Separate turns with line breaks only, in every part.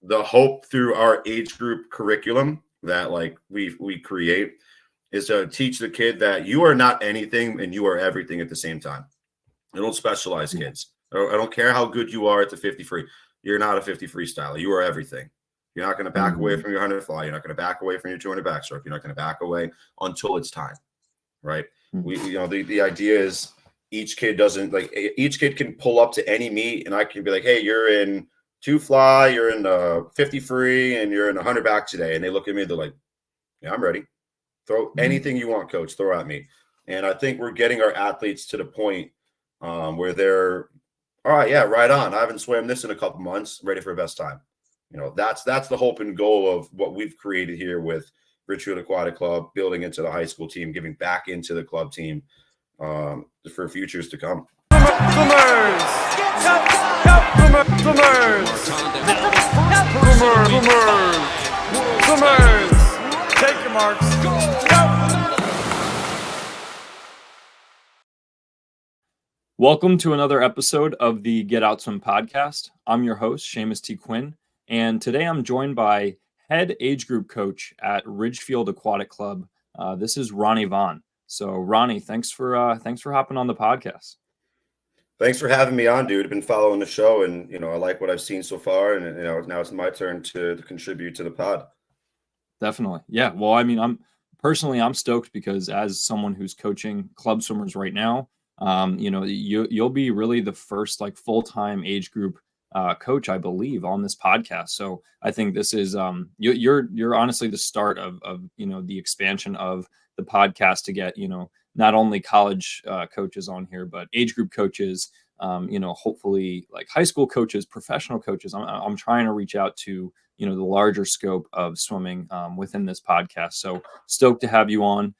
the hope through our age group curriculum that like we create is to teach the kid that you are not anything and you are everything at the same time. I don't specialize kids. I don't care how good you are at the 50 free. You're not a 50 freestyler. You are everything. You're not going to back away from your 100 fly. You're not going to back away from your 200 backstroke. You're not going to back away until it's time, right? The idea is each kid can pull up to any meet, and I can be like, hey, you're in 2 fly, you're in 50 free, and you're in 100 back today. And they look at me, they're like, yeah, I'm ready. Throw anything you want, coach. Throw at me. And I think we're getting our athletes to the point where they're, all right, yeah, right on. I haven't swam this in a couple months, ready for best time. That's the hope and goal of what we've created here with Ridgefield Aquatic Club, building into the high school team, giving back into the club team for futures to come.
Boomers! Take your marks.
Welcome to another episode of the Get Out Swim podcast. I'm your host, Seamus T. Quinn, and today I'm joined by head age group coach at Ridgefield Aquatic Club. This is Ronnie Vaughan. So, Ronnie, thanks for hopping on the podcast.
Thanks for having me on, dude. I've been following the show, and I like what I've seen so far, and now it's my turn to contribute to the pod.
Definitely, yeah. Well, I mean, I'm stoked because as someone who's coaching club swimmers right now, you'll be really the first like full-time age group coach, I believe, on this podcast. So I think this is you're honestly the start of the expansion of the podcast to get not only college coaches on here, but age group coaches, hopefully like high school coaches, professional coaches. I'm trying to reach out to the larger scope of swimming within this podcast. So stoked to have you on.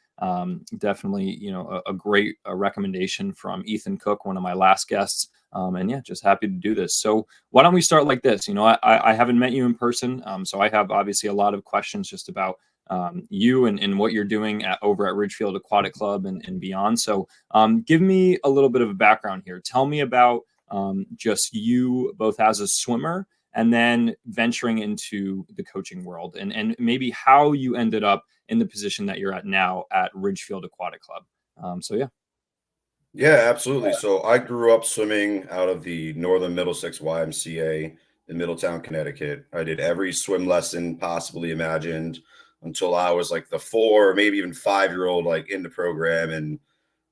Definitely, a great recommendation from Ethan Cook, one of my last guests. And yeah, just happy to do this. So why don't we start like this? I haven't met you in person. So I have obviously a lot of questions just about you and what you're doing over at Ridgefield Aquatic Club and beyond. So give me a little bit of a background here. Tell me about just you both as a swimmer and then venturing into the coaching world and maybe how you ended up in the position that you're at now at Ridgefield Aquatic Club.
Yeah, absolutely. So I grew up swimming out of the Northern Middlesex YMCA in Middletown, Connecticut. I did every swim lesson possibly imagined until I was like the 4 or maybe even 5-year-old, like in the program. And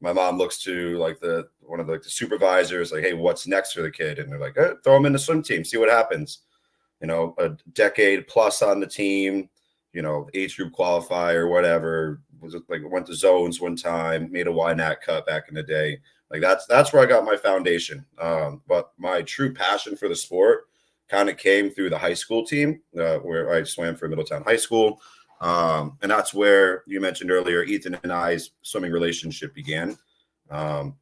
my mom looks to like one of the supervisors, like, hey, what's next for the kid? And they're like, throw him in the swim team, see what happens. A decade plus on the team, age group qualifier, whatever. Went to zones one time, made a YNAT cut back in the day. Like that's where I got my foundation. But my true passion for the sport kind of came through the high school team, where I swam for Middletown High School. And that's where you mentioned earlier, Ethan and I's swimming relationship began. So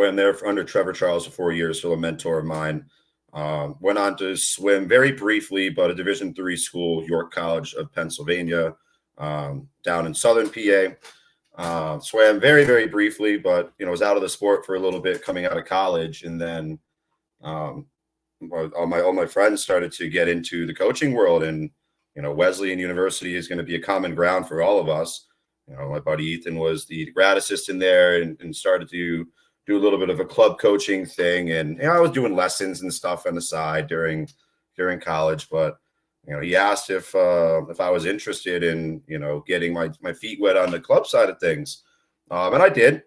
I'm there under Trevor Charles for 4 years, still a mentor of mine. Went on to swim very briefly, but a Division III school, York College of Pennsylvania, down in Southern PA. Swam very, very briefly, but, was out of the sport for a little bit coming out of college. And then all my friends started to get into the coaching world, and, Wesleyan University is going to be a common ground for all of us. My buddy Ethan was the grad assistant there and started to do a little bit of a club coaching thing. And I was doing lessons and stuff on the side during college, but he asked if I was interested in, getting my feet wet on the club side of things. And I did.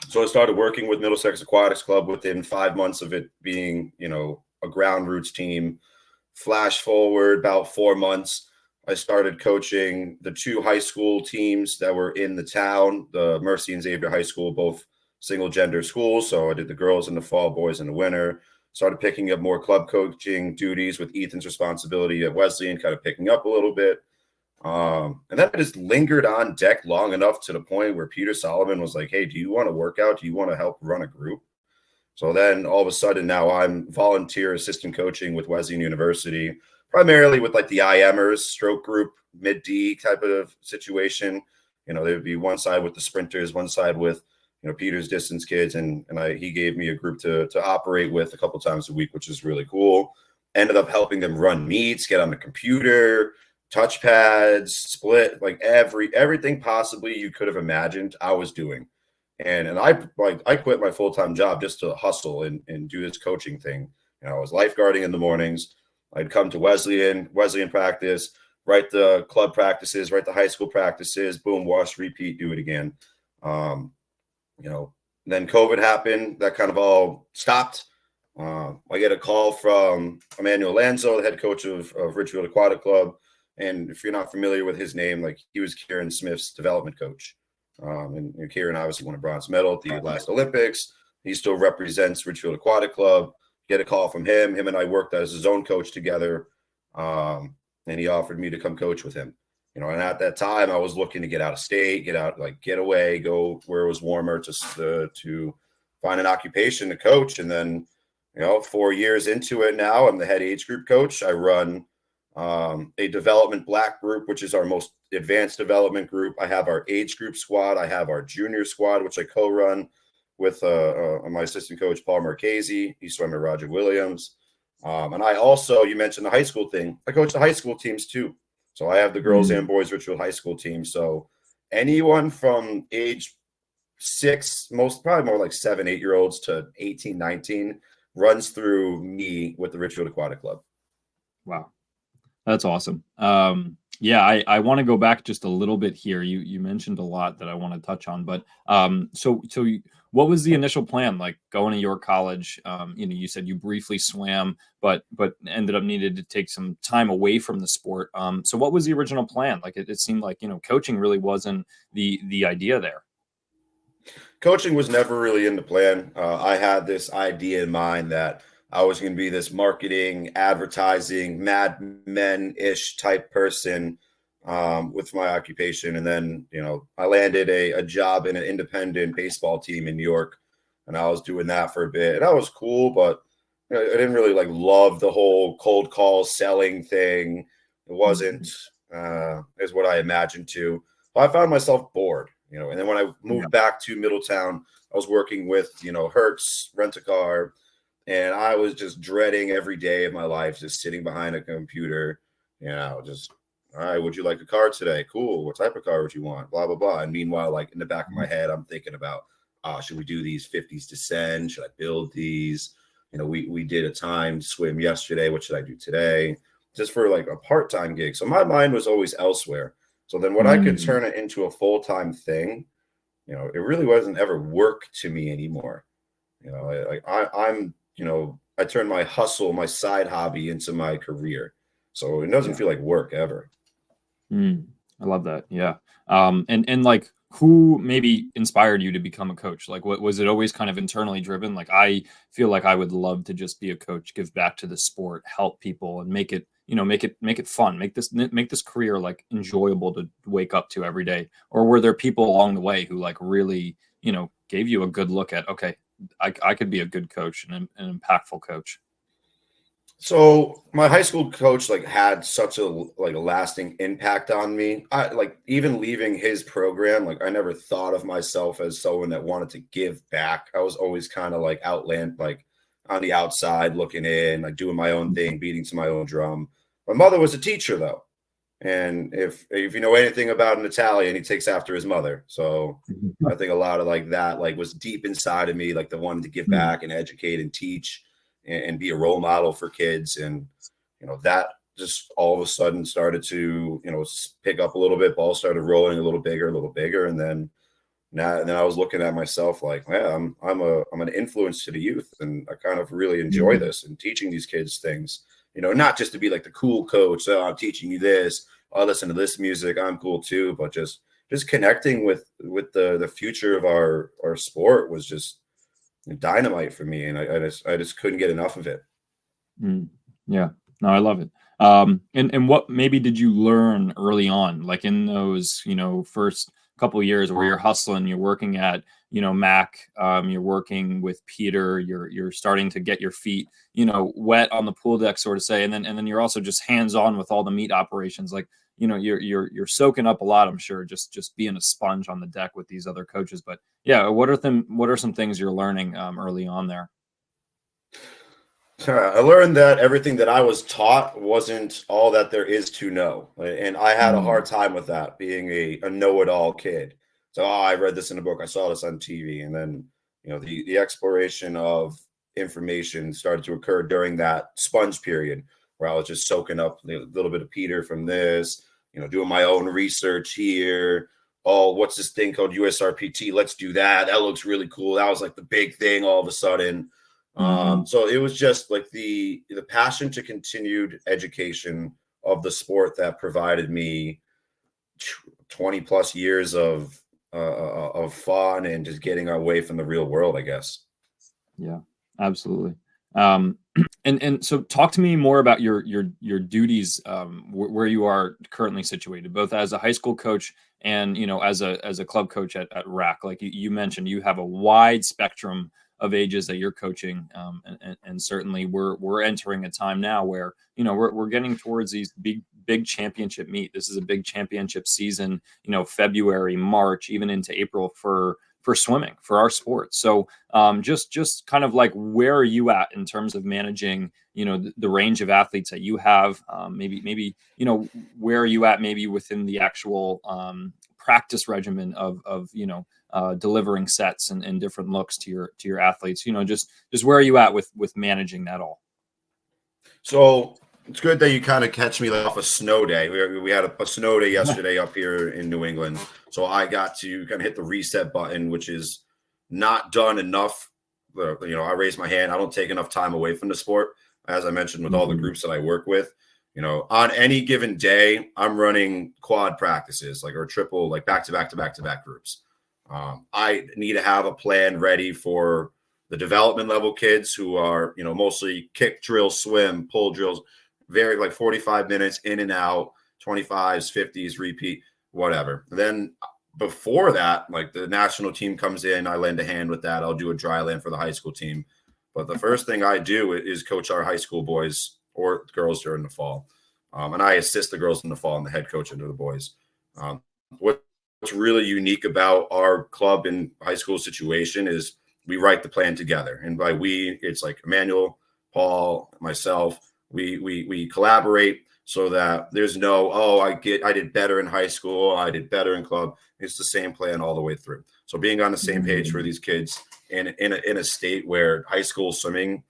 So I started working with Middlesex Aquatics Club within 5 months of it being, a ground roots team. Flash forward about 4 months, I started coaching the 2 high school teams that were in the town, the Mercy and Xavier High School, both single gender schools. So I did the girls in the fall, boys in the winter. Started picking up more club coaching duties with Ethan's responsibility at Wesleyan, kind of picking up a little bit. And then I just lingered on deck long enough to the point where Peter Solomon was like, hey, do you want to work out? Do you want to help run a group? So then all of a sudden now I'm volunteer assistant coaching with Wesleyan University, primarily with like the IMers, stroke group, mid-D type of situation. There would be one side with the sprinters, one side with Peter's distance kids, and he gave me a group to operate with a couple times a week, which is really cool. ended up helping them run meets, get on the computer, touchpads, split, like everything possibly you could have imagined I was doing. And I quit my full-time job just to hustle and do this coaching thing. You know, I was lifeguarding in the mornings. I'd come to Wesleyan practice, write the club practices, write the high school practices, boom, wash, repeat, do it again. You know, then COVID happened. That kind of all stopped. I get a call from Emmanuel Lanzo, the head coach of Ridgefield Aquatic Club. And if you're not familiar with his name, like he was Kieran Smith's development coach. And Kieran obviously won a bronze medal at the last Olympics. He still represents Ridgefield Aquatic Club. Get a call from him. Him and I worked as his own coach together. And he offered me to come coach with him. You know, and at that time I was looking to get out of state, get away, go where it was warmer to find an occupation to coach. And then, you know, 4 years into it now, I'm the head age group coach. I run a development black group, which is our most advanced development group. I have our age group squad. I have our junior squad, which I co-run with my assistant coach, Paul Marchese. He's swimmer Roger Williams. And I also, you mentioned the high school thing. I coach the high school teams too. So I have the girls and boys Ridgefield High School team. So anyone from age 6, probably more like 7, 8-year-olds to 18, 19 runs through me with the Ridgefield Aquatic Club.
Wow. That's awesome. Yeah, I want to go back just a little bit here. You mentioned a lot that I want to touch on, but so what was the initial plan like going to York College? You know, you said you briefly swam, but ended up needed to take some time away from the sport. So what was the original plan? Like it seemed like, you know, coaching really wasn't the idea there.
Coaching was never really in the plan. I had this idea in mind that I was going to be this marketing, advertising, Mad Men-ish type person with my occupation. And then, you know, I landed a job in an independent baseball team in New York, and I was doing that for a bit. And that was cool, but you know, I didn't really like love the whole cold call selling thing. It wasn't is what I imagined to. But I found myself bored, you know. And then when I moved back to Middletown, I was working with, you know, Hertz, Rent-A-Car. And I was just dreading every day of my life, just sitting behind a computer, you know, just, all right, would you like a car today? Cool. What type of car would you want? Blah, blah, blah. And meanwhile, like in the back of my head, I'm thinking about, should we do these 50s to send? Should I build these? You know, we did a timed swim yesterday. What should I do today? Just for like a part-time gig. So my mind was always elsewhere. So then when I could turn it into a full-time thing, you know, it really wasn't ever work to me anymore. You know, I'm, you know, I turned my hustle, my side hobby into my career. So it doesn't feel like work ever.
I love that. Yeah. And like who maybe inspired you to become a coach? Like what was it always kind of internally driven? Like I feel like I would love to just be a coach, give back to the sport, help people and make it, you know, make it fun, make this career like enjoyable to wake up to every day. Or were there people along the way who like really, you know, gave you a good look at, okay, I could be a good coach and an impactful coach?
So my high school coach like had such a lasting impact on me. I like even leaving his program, like I never thought of myself as someone that wanted to give back. I was always kind of like like on the outside looking in, like doing my own thing, beating to my own drum. My mother was a teacher though. And if you know anything about an Italian, he takes after his mother. So I think a lot of like that like was deep inside of me, like the wanting to give back and educate and teach and be a role model for kids. And, you know, that just all of a sudden started to, you know, pick up a little bit. Ball started rolling a little bigger. And then I was looking at myself like, yeah, I'm an influence to the youth. And I kind of really enjoy this and teaching these kids things, you know, not just to be like the cool coach. So I'm teaching you this, I listen to this music, I'm cool too. But just connecting with the future of our sport was just dynamite for me, and I just couldn't get enough of it.
Yeah, no, I love it. And what maybe did you learn early on, like in those, you know, first couple of years where you're hustling, you're working at, you know, Mac, you're working with Peter, you're starting to get your feet, you know, wet on the pool deck, sort of say, and then you're also just hands on with all the meet operations, like, you know, you're soaking up a lot, I'm sure, just being a sponge on the deck with these other coaches. But yeah, what are some things you're learning early on there?
I learned that everything that I was taught wasn't all that there is to know. And I had a
Mm,
hard time with that, being a know-it-all kid. So, I read this in a book, I saw this on TV. And then, the exploration of information started to occur during that sponge period where I was just soaking up a little bit of Peter from this, doing my own research here. Oh, what's this thing called USRPT? Let's do that. That looks really cool. That was like the big thing all of a sudden.
mhm.
So it was just like the passion to continued education of the sport that provided me 20 plus years of fun and just getting away from the real world, I guess.
Yeah, absolutely. Um, and so talk to me more about your duties, where you are currently situated, both as a high school coach and as a club coach at RAC. Like you mentioned, you have a wide spectrum of ages that you're coaching, and certainly we're entering a time now where we're getting towards these big championship meet. This is a big championship season. February, March, even into April for swimming, for our sport. So just kind of like, where are you at in terms of managing the range of athletes that you have? Maybe where are you at maybe within the actual practice regimen of delivering sets and different looks to your athletes? Just where are you at with managing that all?
So it's good that you kind of catch me off a snow day. We had a snow day yesterday up here in New England. So I got to kind of hit the reset button, which is not done enough. I raise my hand. I don't take enough time away from the sport. As I mentioned, with all the
Mhm.
groups that I work with, on any given day, I'm running quad practices, or triple, like back to back to back to back groups. I need to have a plan ready for the development level kids who are, mostly kick drills, swim, pull drills, very like 45 minutes in and out, 25s, 50s, repeat, whatever. Then before that, like the national team comes in, I lend a hand with that. I'll do a dry land for the high school team. But the first thing I do is coach our high school boys or girls during the fall. And I assist the girls in the fall and the head coach into the boys. What's really unique about our club and high school situation is we write the plan together. And by we, it's like Emmanuel, Paul, myself. We collaborate so that there's no, I did better in high school, I did better in club. It's the same plan all the way through. So being on the same page for these kids in a state where high school swimming,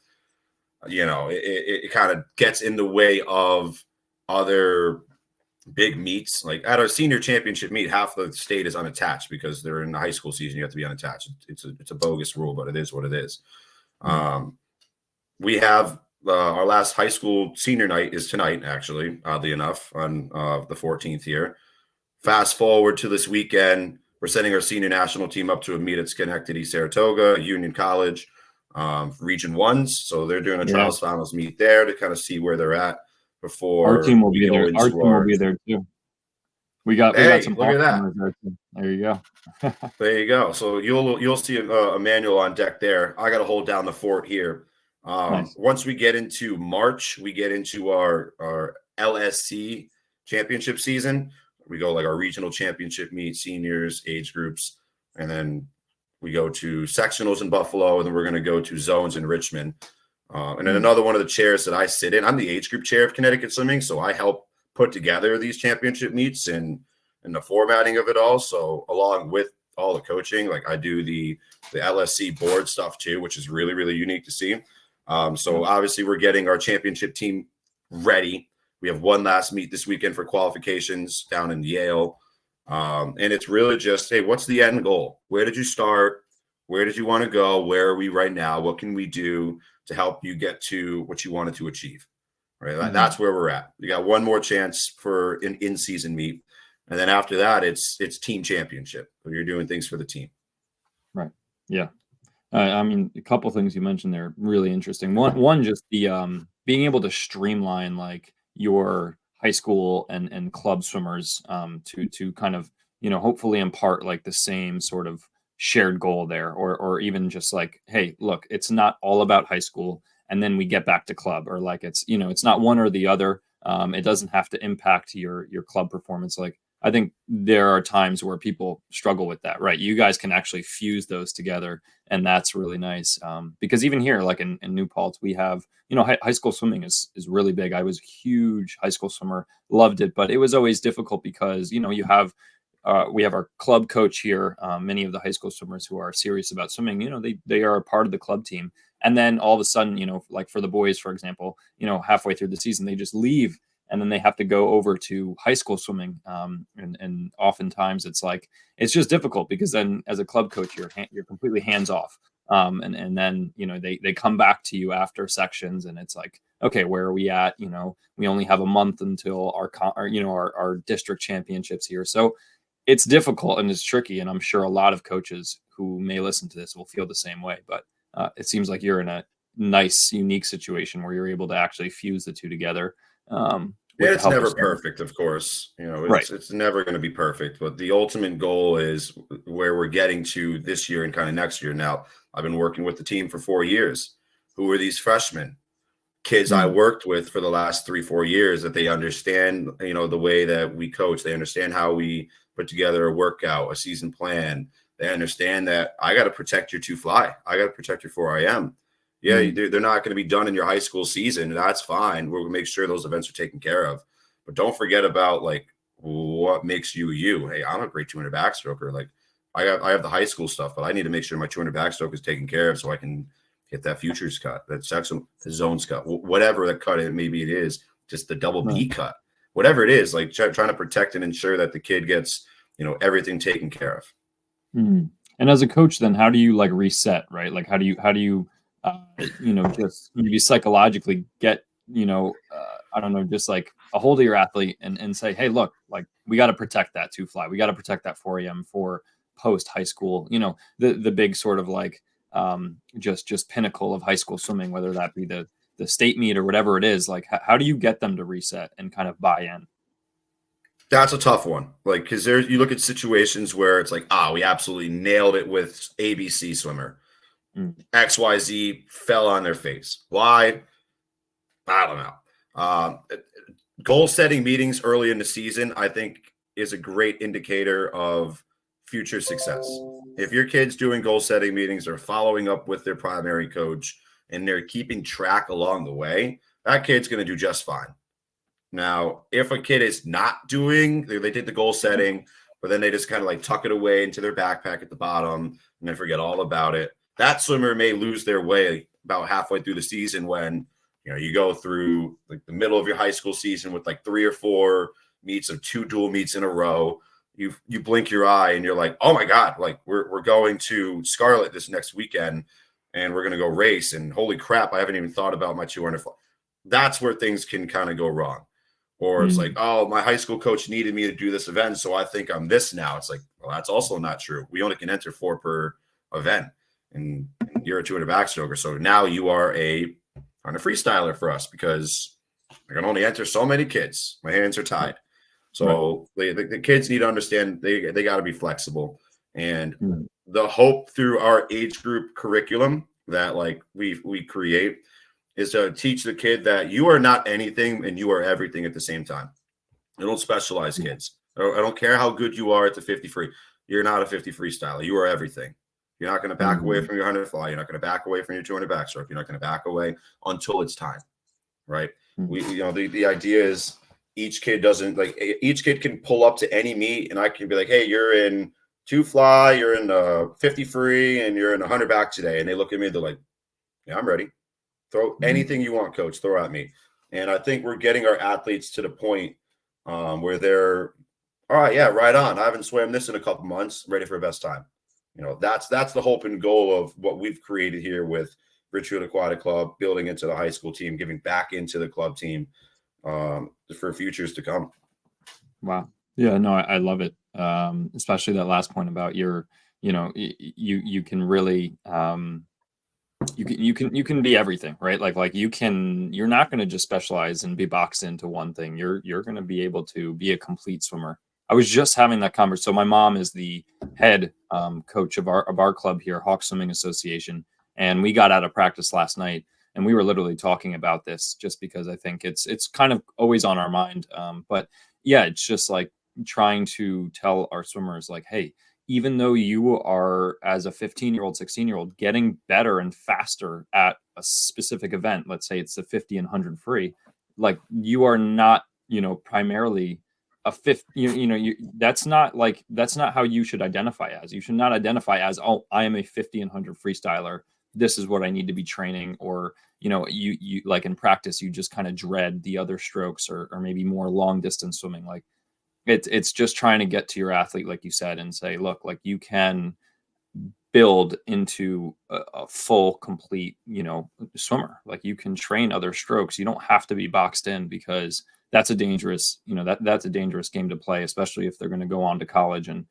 it kind of gets in the way of other big meets. Like at our senior championship meet, half the state is unattached because they're in the high school season. You have to be unattached. It's a bogus rule, but it is what it is. We have our last high school senior night is tonight, actually, oddly enough, on the 14th here. Fast forward to this weekend, we're sending our senior national team up to a meet at Schenectady, Saratoga, Union College, Region 1s. So they're doing a
Yeah,
trials finals meet there to kind of see where they're at
our team
before
will
we
be
go
there. Our
into
team will
our.
be there too. We got
Hey,
some
look at that.
Hawks there too. There you go.
There you go. So you'll see a manual on deck there. I got to hold down the fort here.
Nice.
Once we get into March, we get into our LSC championship season. We go like our regional championship meet, seniors, age groups, and then we go to sectionals in Buffalo, and then we're going to go to zones in Richmond. And then another one of the chairs that I sit in, I'm the age group chair of Connecticut Swimming, so I help put together these championship meets and the formatting of it all. So along with all the coaching, like I do the LSC board stuff too, which is really, really unique to see. So obviously we're getting our championship team ready. We have one last meet this weekend for qualifications down in Yale. And it's really just, hey, what's the end goal? Where did you start? Where did you want to go? Where are we right now? What can we do to help you get to what you wanted to achieve? Right. That's where we're at. You got one more chance for an in-season meet. And then after that, it's team championship. So you're doing things for the team.
Right. Yeah. I mean, a couple things you mentioned there really interesting. One just the being able to streamline like your high school and club swimmers to kind of hopefully impart like the same sort of shared goal there, or even just like, hey, look, it's not all about high school and then we get back to club, or like it's not one or the other. It doesn't have to impact your club performance. Like I think there are times where people struggle with that, right? You guys can actually fuse those together, and that's really nice. Because even here, like in New Paltz, we have, high school swimming is really big. I was a huge high school swimmer, loved it, but it was always difficult because, you have we have our club coach here. Many of the high school swimmers who are serious about swimming, they are a part of the club team. And then all of a sudden, like for the boys, for example, halfway through the season, they just leave and then they have to go over to high school swimming. And oftentimes it's just difficult because then as a club coach, you're completely hands off. And then, they come back to you after sections and it's like, okay, where are we at? We only have a month until our district championships here. So it's difficult and it's tricky. And I'm sure a lot of coaches who may listen to this will feel the same way, but it seems like you're in a nice, unique situation where you're able to actually fuse the two together.
It's never perfect, of course.
Right.
It's never going to be perfect, but the ultimate goal is where we're getting to this year and kind of next year. Now, I've been working with the team for 4 years. Who are these freshmen? Kids I worked with for the last 3-4 years that they understand, the way that we coach. They understand how we put together a workout, a season plan. They understand that I got to protect your 2-fly. I got to protect your 4IM. Yeah, they're not going to be done in your high school season. That's fine. We'll make sure those events are taken care of. But don't forget about what makes you you. Hey, I'm a great 200 backstroker. Like I have the high school stuff, but I need to make sure my 200 backstroke is taken care of so I can hit that futures cut, that section, the zones cut, whatever the cut it maybe it is, just the double B cut, whatever it is. Like trying to protect and ensure that the kid gets everything taken care of.
And as a coach, then how do you reset, right? Like how do you just maybe psychologically get, I don't know, just like a hold of your athlete and say, hey, look, like we got to protect that 2-fly. We got to protect that 4AM for post high school, the big sort of just pinnacle of high school swimming, whether that be the state meet or whatever it is. Like, how do you get them to reset and kind of buy in?
That's a tough one. Because you look at situations where it's like, we absolutely nailed it with ABC swimmer. XYZ fell on their face. Why? I don't know. Goal setting meetings early in the season, I think, is a great indicator of future success. If your kid's doing goal setting meetings or following up with their primary coach and they're keeping track along the way, that kid's going to do just fine. Now, if a kid is not doing, they did the goal setting, but then they just kind of tuck it away into their backpack at the bottom and then forget all about it, that swimmer may lose their way about halfway through the season when, you go through the middle of your high school season with 3 or 4 meets of 2 dual meets in a row. You blink your eye and you're like, oh my God, we're going to Scarlet this next weekend and we're going to go race. And holy crap, I haven't even thought about my 200. That's where things can kind of go wrong. Or it's like, oh, my high school coach needed me to do this event, so I think I'm this now. It's like, well, that's also not true. We only can enter 4 per event. And you're a 200 backstroker. So now you are a freestyler for us because I can only enter so many kids. My hands are tied. So the kids need to understand they got to be flexible. And the hope through our age group curriculum that we create is to teach the kid that you are not anything and you are everything at the same time. I don't specialize kids. I don't care how good you are at the 50 free. You're not a 50 freestyler. You are everything. You're not going to back away from your 100 fly. You're not going to back away from your 200 backstroke. You're not going to back away until it's time, right? The idea is each kid can pull up to any meet and I can be like, hey, you're in 2 fly, you're in 50 free, and you're in 100 back today. And they look at me, they're like, yeah, I'm ready. Throw anything you want, coach, throw at me. And I think we're getting our athletes to the point where they're, all right, yeah, right on. I haven't swam this in a couple months. I'm ready for the best time. That's the hope and goal of what we've created here with Ridgefield Aquatic Club, building into the high school team, giving back into the club team for futures to come.
Wow. Yeah, no, I love it. Especially that last point about you can really, you can be everything, right? You're not going to just specialize and be boxed into one thing. You're going to be able to be a complete swimmer. I was just having that conversation. So my mom is the head coach of our club here, Hawk Swimming Association. And we got out of practice last night and we were literally talking about this just because I think it's kind of always on our mind. But yeah, it's just trying to tell our swimmers like, hey, even though you are, as a 15-year-old, 16-year-old, getting better and faster at a specific event, let's say it's the 50 and 100 free, like you are not, primarily a fifth, that's not how you should identify as. You should not identify as, oh, I am a 50 and 100 freestyler. This is what I need to be training. Or, you like in practice, you just kind of dread the other strokes or maybe more long distance swimming. Like it's just trying to get to your athlete, like you said, and say, look, like you can build into a full, complete, swimmer. Like you can train other strokes. You don't have to be boxed in, because that's a dangerous, that's a dangerous game to play, especially if they're going to go on to college and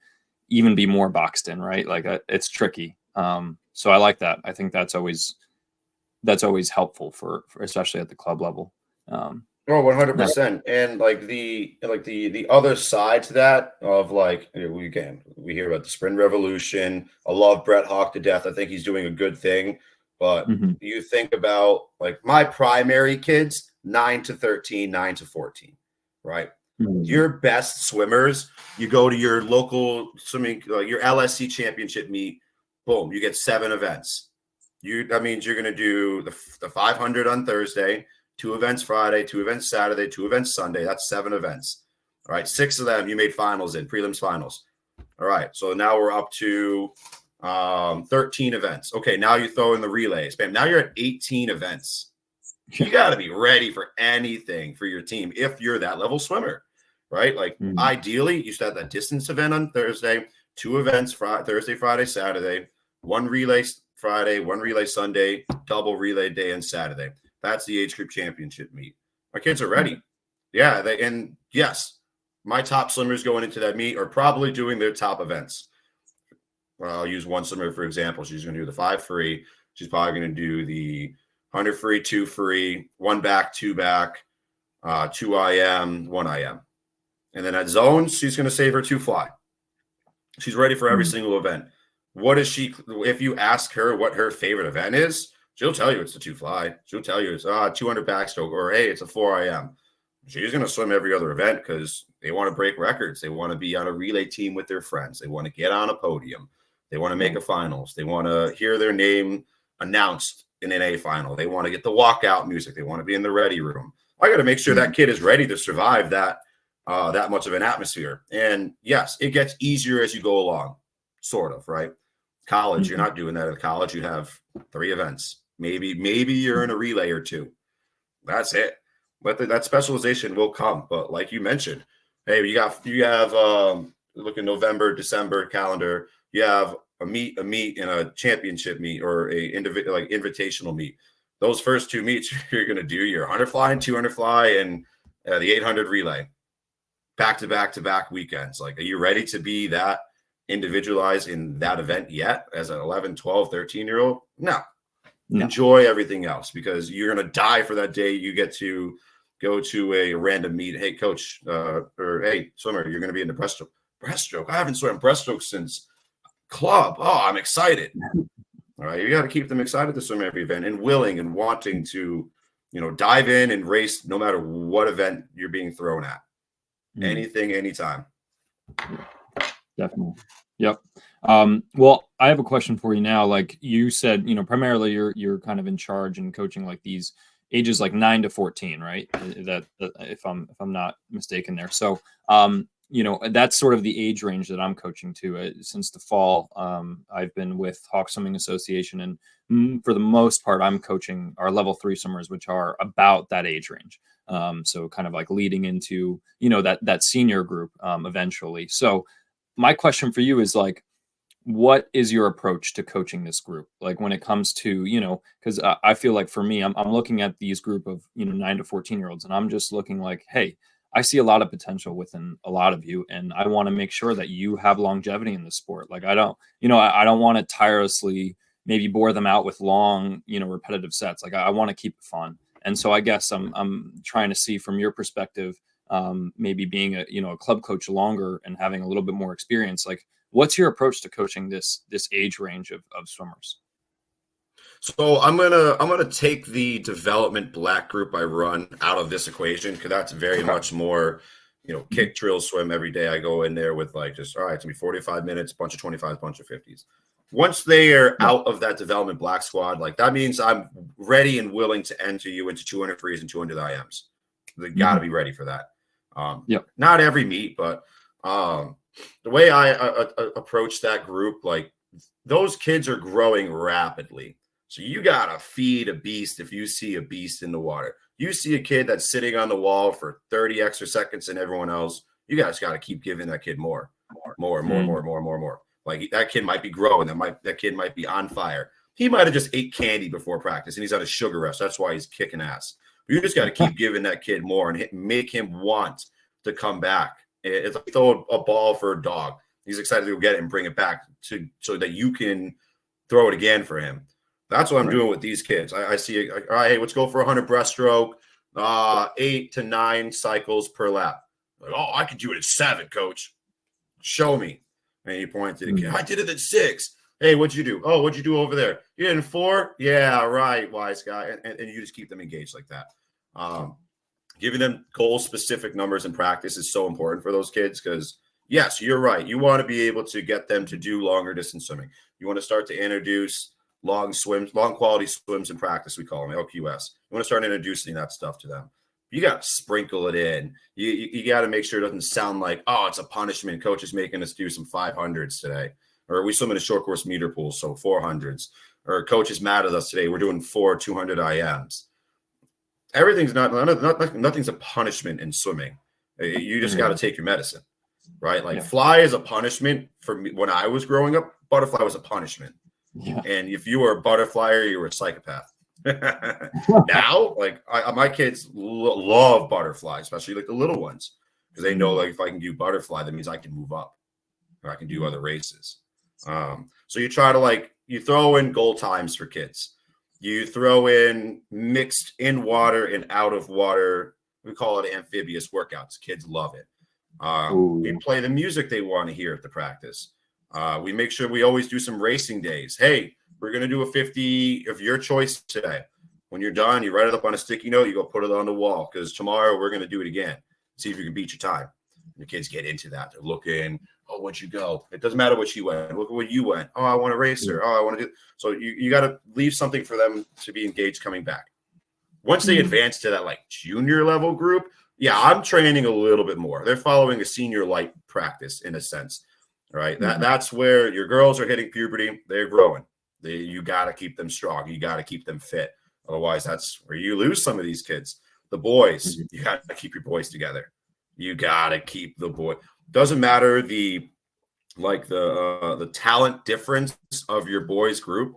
even be more boxed in, right? Like it's tricky. So I like that. I think that's always helpful for especially at the club level.
Oh, 100%. And like the other side to that of like, we hear about the sprint revolution. I love Brett Hawk to death. I think he's doing a good thing. But you think about like my primary kids, 9 to 13, 9 to 14, right? Your best swimmers, you go to your local swimming, like your LSC championship meet, boom, you get 7 events. That means you're going to do the 500 on Thursday, 2 events Friday, 2 events Saturday, 2 events Sunday. That's 7 events. All right. 6 of them you made finals in, prelims finals. All right. So now we're up to 13 events. Okay. Now you throw in the relays. Bam. Now you're at 18 events. You got to be ready for anything for your team if you're that level swimmer, right? Like ideally, you start that distance event on Thursday, 2 events Thursday, Friday, Saturday, 1 relay Friday, 1 relay Sunday, double relay day and Saturday. That's the age group championship meet. My kids are ready. Yeah. And yes, my top swimmers going into that meet are probably doing their top events. Well, I'll use one swimmer, for example. She's going to do the 5 free. She's probably going to do the 100 free, 2 free, 1 back, 2 back, 2 IM, 1 IM. And then at zones, she's going to save her 2 fly. She's ready for every single event. What is she? If you ask her what her favorite event is, she'll tell you it's the 2 fly. She'll tell you it's 200 backstroke, or hey, it's a 4 IM. She's going to swim every other event because they want to break records. They want to be on a relay team with their friends. They want to get on a podium. They want to make a finals. They want to hear their name announced in an A final. They want to get the walkout music. They want to be in the ready room. I got to make sure that kid is ready to survive that much of an atmosphere. And yes, it gets easier as you go along, sort of, right? College, you're not doing that at college. You have 3 events. Maybe you're in a relay or 2. That's it. But that specialization will come. But like you mentioned, hey, you have look at November, December calendar. You have a meet and a championship meet, or a invitational meet. Those first 2 meets, you're going to do your 100 fly and 200 fly and the 800 relay back to back weekends. Like, are you ready to be that individualized in that event yet as an 11, 12, 13-year-old? No. Enjoy everything else, because you're going to die for that day you get to go to a random meet. Hey, coach, or hey, swimmer, you're going to be in the breaststroke. Breaststroke? I haven't swum breaststroke since club. Oh, I'm excited. All right. You got to keep them excited to swim every event and willing and wanting to, dive in and race no matter what event you're being thrown at. Anything, anytime.
Definitely. Yep. Well, I have a question for you now. Like you said, primarily you're kind of in charge and coaching like these ages like 9 to 14, right? That if I'm not mistaken there. So, that's sort of the age range that I'm coaching to. Since the fall, I've been with Hawk Swimming Association, and for the most part, I'm coaching our level 3 swimmers, which are about that age range. So kind of like leading into, that senior group eventually. So my question for you is like, what is your approach to coaching this group? Like when it comes to, because I feel like for me, I'm looking at these group of, 9 to 14-year-olds, and I'm just looking like, hey, I see a lot of potential within a lot of you, and I want to make sure that you have longevity in the sport. Like I don't want to tirelessly maybe bore them out with long, repetitive sets. Like I want to keep it fun. And so I guess I'm trying to see from your perspective, maybe being a club coach longer and having a little bit more experience, like what's your approach to coaching this age range of swimmers?
So I'm gonna take the development black group I run out of this equation, because that's very much more kick, drill, swim every day. I go in there with like just, all right, it's gonna be 45 minutes, bunch of 25s, bunch of 50s. Once they are out of that development black squad, like that means I'm ready and willing to enter you into 200 frees and 200 IMs. They got to be ready for that. Not every meet, but the way I approach that group, like those kids are growing rapidly. So you got to feed a beast if you see a beast in the water. You see a kid that's sitting on the wall for 30 extra seconds and everyone else, you guys got to keep giving that kid more. Like that kid might be growing. That kid might be on fire. He might have just ate candy before practice and he's on a sugar rush. That's why he's kicking ass. But you just got to keep giving that kid more and make him want to come back. It's like throw a ball for a dog. He's excited to go get it and bring it back so that you can throw it again for him. That's what I'm doing with these kids. I see, all right, hey, let's go for 100 breaststroke, 8 to 9 cycles per lap. Like, oh, I could do it at 7, coach. Show me. And he pointed again. I did it at 6. Hey, what'd you do? Oh, what'd you do over there? You did in 4? Yeah, right, wise guy. And you just keep them engaged like that. Giving them goal-specific numbers in practice is so important for those kids because, yes, you're right. You want to be able to get them to do longer distance swimming. You want to start to introduce long quality swims in practice, we call them LQS. You want to start introducing that stuff to them. You got to sprinkle it in. You got to make sure it doesn't sound like, oh, it's a punishment. Coach is making us do some 500s today. Or we swim in a short course meter pool, so 400s. Or coach is mad at us today. We're doing 4 200 IMs. Everything's nothing's a punishment in swimming. You just got to take your medicine, right? Like fly is a punishment for me. When I was growing up, butterfly was a punishment. Yeah. And if you were a butterflyer, you were a psychopath. Now, like my kids love butterfly, especially like the little ones, because they know like if I can do butterfly, that means I can move up or I can do other races. So you try to you throw in goal times for kids. You throw in mixed in water and out of water. We call it amphibious workouts. Kids love it. We play the music they want to hear at the practice. We make sure we always do some racing days. Hey, we're going to do a 50 of your choice today. When you're done, you write it up on a sticky note. You go put it on the wall because tomorrow we're going to do it again. See if you can beat your time. The kids get into that. They're looking, oh, where'd you go? It doesn't matter what you went. Look at what you went. Oh, I want to race her. Oh, I want to do. So you got to leave something for them to be engaged coming back. Once they advance to that junior level group, yeah, I'm training a little bit more. They're following a senior light practice in a sense, right? That's where your girls are hitting puberty. They're growing. You got to keep them strong. You got to keep them fit. Otherwise, that's where you lose some of these kids. The boys, you got to keep your boys together. You got to keep the boy. Doesn't matter the talent difference of your boys group.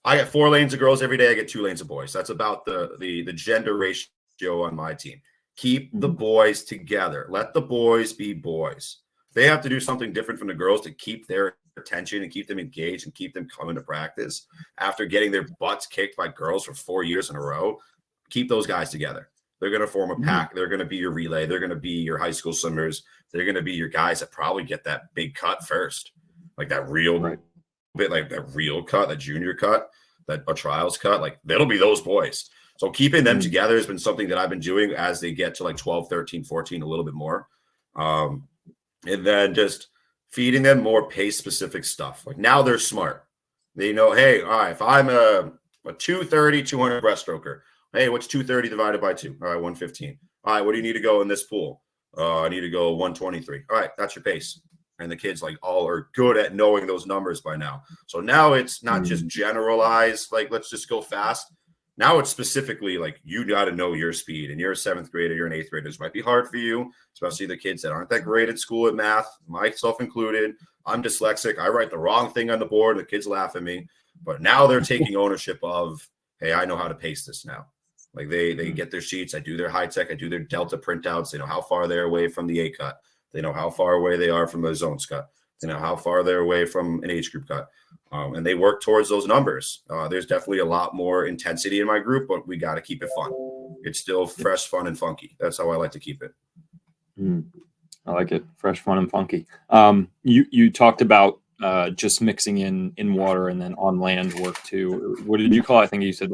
I get 4 lanes of girls every day. I get 2 lanes of boys. That's about the gender ratio on my team. Keep the boys together. Let the boys be boys. They have to do something different from the girls to keep their attention and keep them engaged and keep them coming to practice after getting their butts kicked by girls for 4 years in a row. Keep those guys together. They're going to form a pack. They're going to be your relay. They're going to be your high school swimmers. They're going to be your guys that probably get that big cut first, like that real bit, like that real cut, that junior cut, that a trials cut. Like that'll be those boys. So keeping them together has been something that I've been doing as they get to 12, 13, 14, a little bit more. And then just feeding them more pace specific stuff. Like now they're smart. They know, hey, all right, if I'm a 230, 200 breaststroker, hey, what's 230 divided by 2? All right, 115. All right, what do you need to go in this pool? I need to go 123. All right, that's your pace. And the kids all are good at knowing those numbers by now. So now it's not just generalized, let's just go fast. Now it's specifically you got to know your speed. And you're a 7th grader, you're an 8th grader. This might be hard for you, especially the kids that aren't that great at school at math, myself included. I'm dyslexic. I write the wrong thing on the board. The kids laugh at me. But now they're taking ownership of, hey, I know how to pace this now. They get their sheets. I do their high tech. I do their delta printouts. They know how far they're away from the A cut. They know how far away they are from the zones cut. They know how far they're away from an age group cut. And they work towards those numbers. There's definitely a lot more intensity in my group, but we got to keep it fun. It's still fresh, fun, and funky. That's how I like to keep it.
I like it. Fresh, fun, and funky. You talked about just mixing in water and then on land work too. What did you call it? I think you said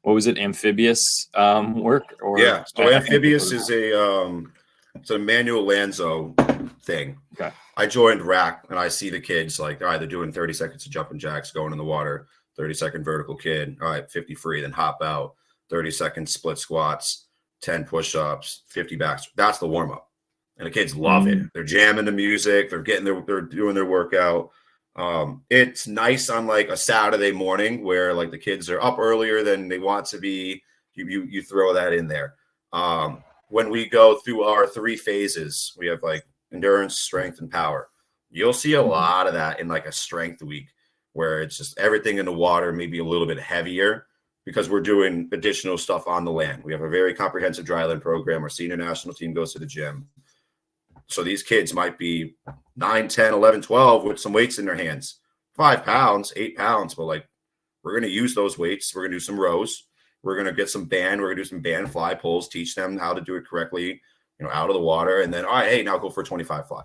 what was it? Amphibious work? Or
yeah. So amphibious is it's a Manuel Lanzo thing.
Okay.
I joined RAC and I see the kids like, all right, they're doing 30 seconds of jumping jacks, going in the water, 30-second vertical kid. All right, 50 free, then hop out, 30-second split squats, 10 push-ups, 50 backs. That's the warm-up. And the kids love it. They're jamming the music. They're doing their workout. It's nice on like a Saturday morning where like the kids are up earlier than they want to be. You throw that in there. When we go through our 3 phases, we have like endurance, strength, and power. You'll see a lot of that in like a strength week where it's just everything in the water, maybe a little bit heavier because we're doing additional stuff on the land. We have a very comprehensive dry land program. Our senior national team goes to the gym. So these kids might be 9, 10, 11, 12 with some weights in their hands, 5 pounds, 8 pounds. But like, we're going to use those weights. We're going to do some rows. We're going to get some band. We're going to do some band fly pulls, teach them how to do it correctly, out of the water. And then, all right, hey, now go for a 25 fly.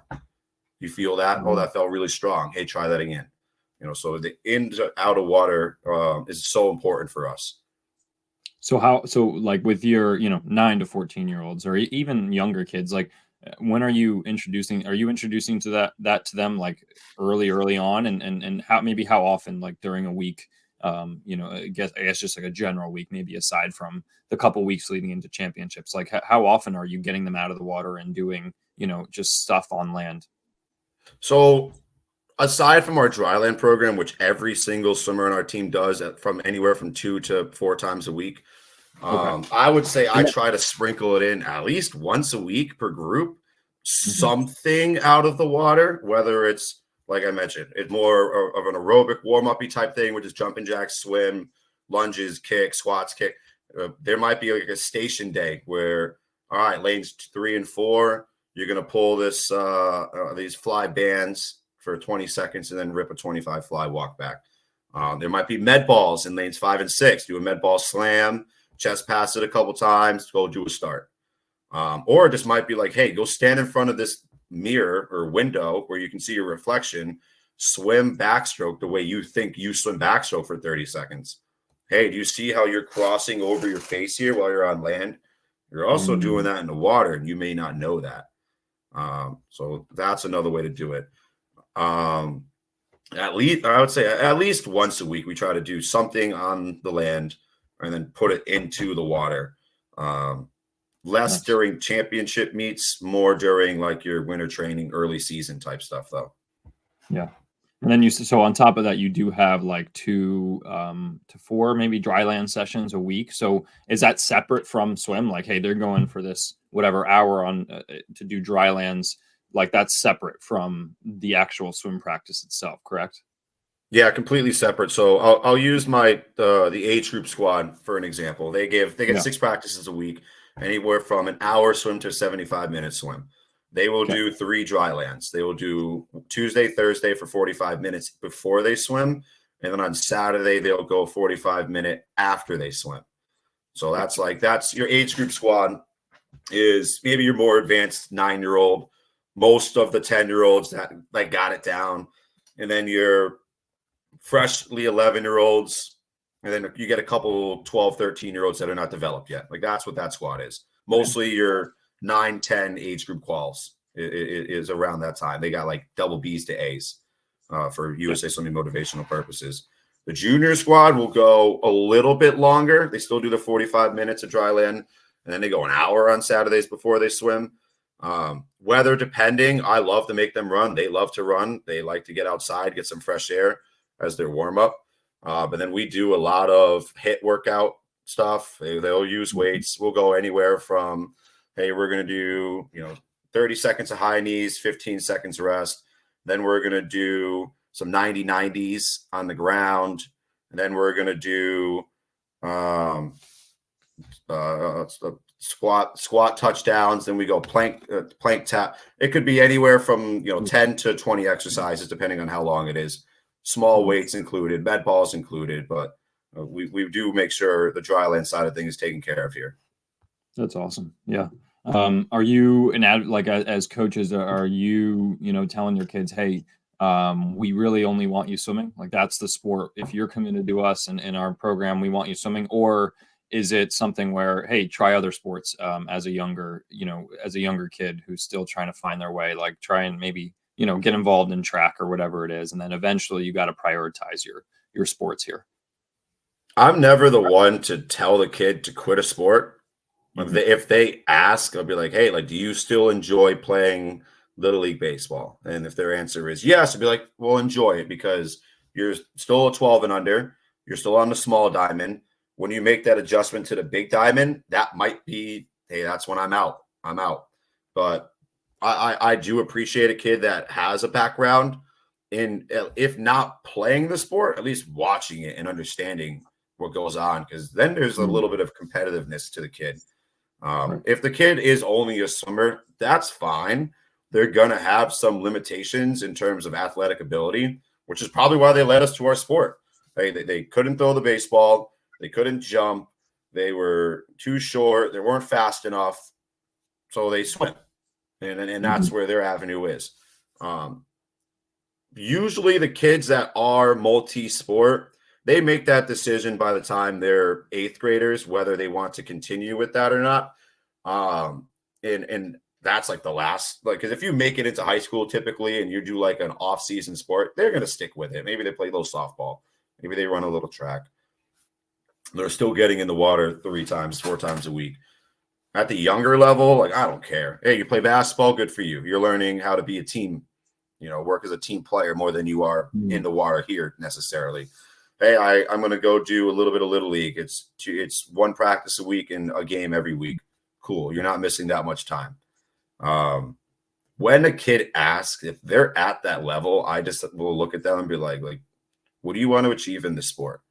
You feel that? Oh, that felt really strong. Hey, try that again. So the in to out of water is so important for us.
So like with your, 9 to 14-year-olds or even younger kids, like when are you introducing to that to them like early on and how often, like during a week, I guess just like a general week, maybe aside from the couple weeks leading into championships, like how often are you getting them out of the water and doing, just stuff on land?
So aside from our dryland program, which every single swimmer on our team does from anywhere from 2 to 4 times a week,
Okay.
I would say I try to sprinkle it in at least once a week per group, something out of the water, whether it's, like I mentioned, it's more of an aerobic warm-up-y type thing, which is jumping jacks, swim, lunges, kick, squats, kick. There might be like a station day where, all right, lanes 3 and 4, you're going to pull these fly bands for 20 seconds and then rip a 25 fly walk back. There might be med balls in lanes 5 and 6. Do a med ball slam, chest pass it a couple times, go do a start. Or it just might be like, hey, go stand in front of this mirror or window where you can see your reflection, swim backstroke the way you think you swim backstroke for 30 seconds. Hey, do you see how you're crossing over your face here while you're on land? You're also doing that in the water, and you may not know that. So that's another way to do it. At least once a week, we try to do something on the land and then put it into the water. Less during championship meets, more during like your winter training, early season type stuff, though.
Yeah. And then so on top of that, you do have like 2 to 4 maybe dry land sessions a week. So is that separate from swim? Like, hey, they're going for this whatever hour on to do dry lands. Like that's separate from the actual swim practice itself, correct?
Yeah, completely separate. So I'll use the age group squad for an example. They get 6 practices a week, anywhere from an hour swim to 75-minute swim. They will do 3 dry lands. They will do Tuesday, Thursday for 45 minutes before they swim. And then on Saturday, they'll go 45-minute after they swim. So that's your age group squad is maybe your more advanced 9-year-old, most of the 10-year-olds that like got it down. And then your freshly 11-year-olds. And then you get a couple 12, 13-year-olds that are not developed yet. Like that's what that squad is. Mostly your 9, 10 age group quals is around that time. They got like double B's to A's for USA Swimming motivational purposes. The junior squad will go a little bit longer. They still do the 45 minutes of dry land, and then they go an hour on Saturdays before they swim. Weather depending, I love to make them run. They love to run. They like to get outside, get some fresh air as their warm up. But then we do a lot of HIIT workout stuff. They'll use weights. We'll go anywhere from, hey, we're going to do, 30 seconds of high knees, 15 seconds rest. Then we're going to do some 90-90s on the ground. And then we're going to do squat touchdowns. Then we go plank tap. It could be anywhere from, 10 to 20 exercises, depending on how long it is. Small weights included, med balls included, but we do make sure the dry land side of things is taken care of here.
That's awesome. Yeah. Are you as coaches, are you, telling your kids, hey, we really only want you swimming? Like that's the sport. If you're committed to us and in our program, we want you swimming. Or is it something where, hey, try other sports as a younger kid who's still trying to find their way, like try and maybe, get involved in track or whatever it is. And then eventually you got to prioritize your sports here.
I'm never the one to tell the kid to quit a sport.
Mhm.
If they ask, I'll be like, hey, like, do you still enjoy playing Little League baseball? And if their answer is yes, I'd be like, well, enjoy it because you're still a 12 and under. You're still on the small diamond. When you make that adjustment to the big diamond, that might be, hey, that's when I'm out. I'm out. But I do appreciate a kid that has a background in, if not playing the sport, at least watching it and understanding what goes on, because then there's a
Mhm.
little bit of competitiveness to the kid.
Right.
If the kid is only a swimmer, that's fine. They're going to have some limitations in terms of athletic ability, which is probably why they led us to our sport. They couldn't throw the baseball. They couldn't jump. They were too short. They weren't fast enough. So they swim. And that's
Mhm.
where their avenue is. Usually the kids that are multi-sport, they make that decision by the time they're eighth graders, whether they want to continue with that or not. And that's like the last, like, because if you make it into high school typically and you do like an off-season sport, they're going to stick with it. Maybe they play a little softball. Maybe they run a little track. They're still getting in the water 3 times, 4 times a week. At the younger level, like, I don't care. Hey, you play basketball, good for you. You're learning how to be a team, work as a team player more than you are in
Mhm.
the water here necessarily. Hey, I'm going to go do a little bit of Little League. It's 1 practice a week and a game every week. Cool. You're not missing that much time. When a kid asks if they're at that level, I just will look at them and be like, what do you want to achieve in this sport?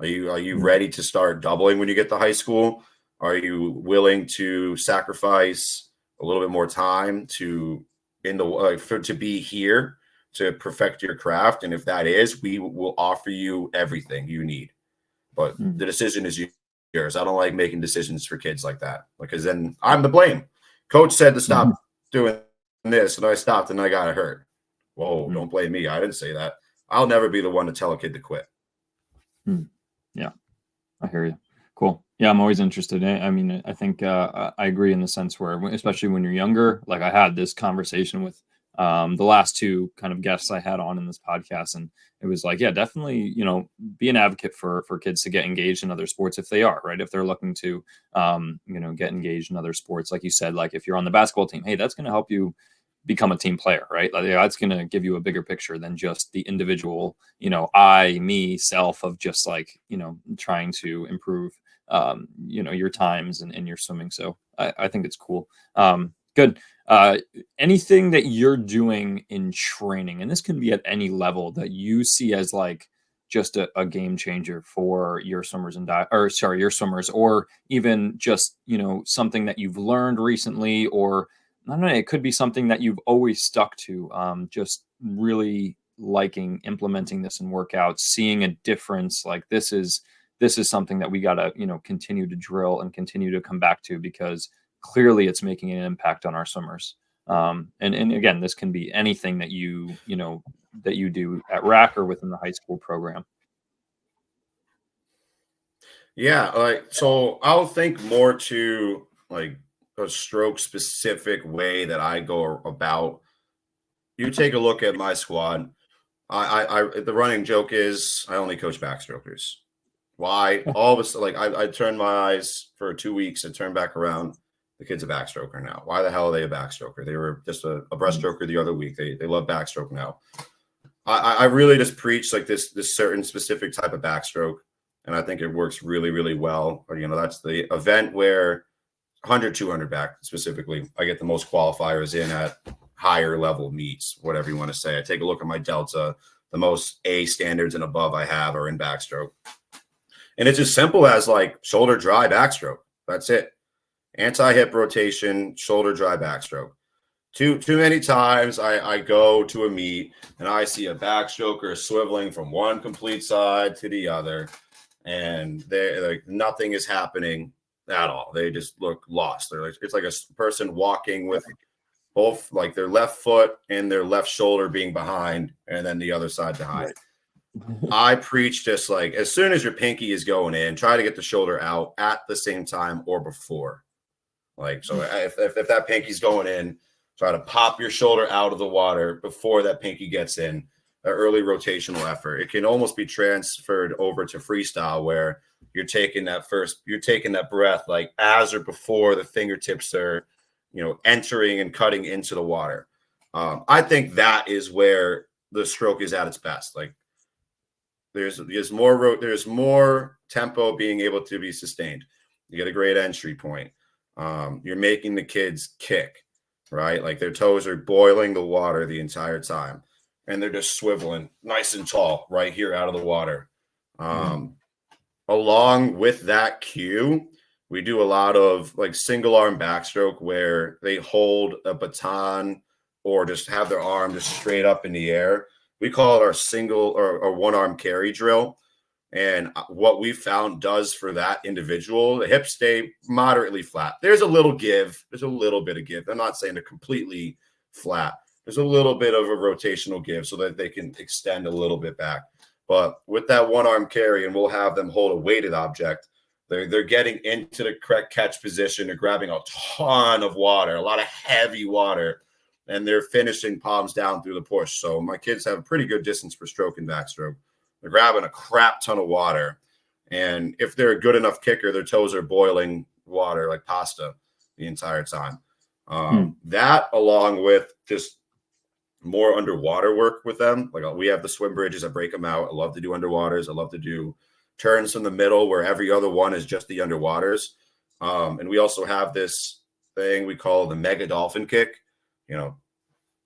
Are you
Mhm.
ready to start doubling when you get to high school? Are you willing to sacrifice a little bit more time to be here to perfect your craft? And if that is, we will offer you everything you need. But
Mhm.
the decision is yours. I don't like making decisions for kids like that because then I'm the blame. Coach said to
Mhm.
stop doing this, and I stopped and I got hurt. Whoa,
Mhm.
don't blame me. I didn't say that. I'll never be the one to tell a kid to quit.
Mhm. Yeah. I hear you. Cool. Yeah, I'm always interested. I mean, I think I agree in the sense where, especially when you're younger, like I had this conversation with the last 2 kind of guests I had on in this podcast, and it was like, yeah, definitely, be an advocate for kids to get engaged in other sports if they are right, if they're looking to, get engaged in other sports, like you said, like if you're on the basketball team, hey, that's going to help you become a team player, right? Like, yeah, that's going to give you a bigger picture than just the individual, me self of just like, trying to improve, your times and your swimming. So I think it's cool. Good. Anything that you're doing in training, and this can be at any level, that you see as like just a game changer for your swimmers your swimmers, or even just, something that you've learned recently, or I don't know, it could be something that you've always stuck to, just really liking implementing this in workouts, seeing a difference. Like this is something that we gotta, continue to drill and continue to come back to, because clearly it's making an impact on our swimmers. And again, this can be anything that that you do at RAC or within the high school program.
Yeah, so I'll think more to like a stroke specific way that I go about. You take a look at my squad. The running joke is I only coach backstrokers. Why? All of a sudden, like I turned my eyes for 2 weeks and turned back around. The kid's a backstroker now. Why the hell are they a backstroker? They were just a breaststroker the other week. They love backstroke now. I really just preach like this certain specific type of backstroke, and I think it works really, really well. That's the event where 100, 200 back specifically, I get the most qualifiers in at higher level meets, whatever you want to say. I take a look at my delta. The most A standards and above I have are in backstroke. And it's as simple as like shoulder dry backstroke. That's it. Anti-hip rotation, shoulder dry backstroke. Too many times I go to a meet and I see a backstroker swiveling from one complete side to the other, and they like nothing is happening at all. They just look lost. It's like a person walking with both like their left foot and their left shoulder being behind, and then the other side behind.
Right.
I preach just like as soon as your pinky is going in, try to get the shoulder out at the same time or before. Like, so if that pinky's going in, try to pop your shoulder out of the water before that pinky gets in. An early rotational effort. It can almost be transferred over to freestyle where you're taking that breath like as or before the fingertips are, entering and cutting into the water. I think that is where the stroke is at its best. Like there's more tempo being able to be sustained. You get a great entry point. You're making the kids kick, right? Like their toes are boiling the water the entire time, and they're just swiveling nice and tall right here out of the water. Along with that cue, we do a lot of like single arm backstroke where they hold a baton or just have their arm just straight up in the air. We call it our single or one arm carry drill. And what we found does for that individual, the hips stay moderately flat. There's a little give. There's a little bit of give. I'm not saying they're completely flat. There's a little bit of a rotational give so that they can extend a little bit back. But with that one arm carry, and we'll have them hold a weighted object, they're getting into the correct catch position. They're grabbing a ton of water, a lot of heavy water, and they're finishing palms down through the push. So my kids have a pretty good distance for stroke and backstroke. They're grabbing a crap ton of water. And if they're a good enough kicker, their toes are boiling water like pasta the entire time. That along with just more underwater work with them. Like we have the swim bridges. I break them out. I love to do underwaters. I love to do turns in the middle where every other one is just the underwaters. And we also have this thing we call the mega dolphin kick.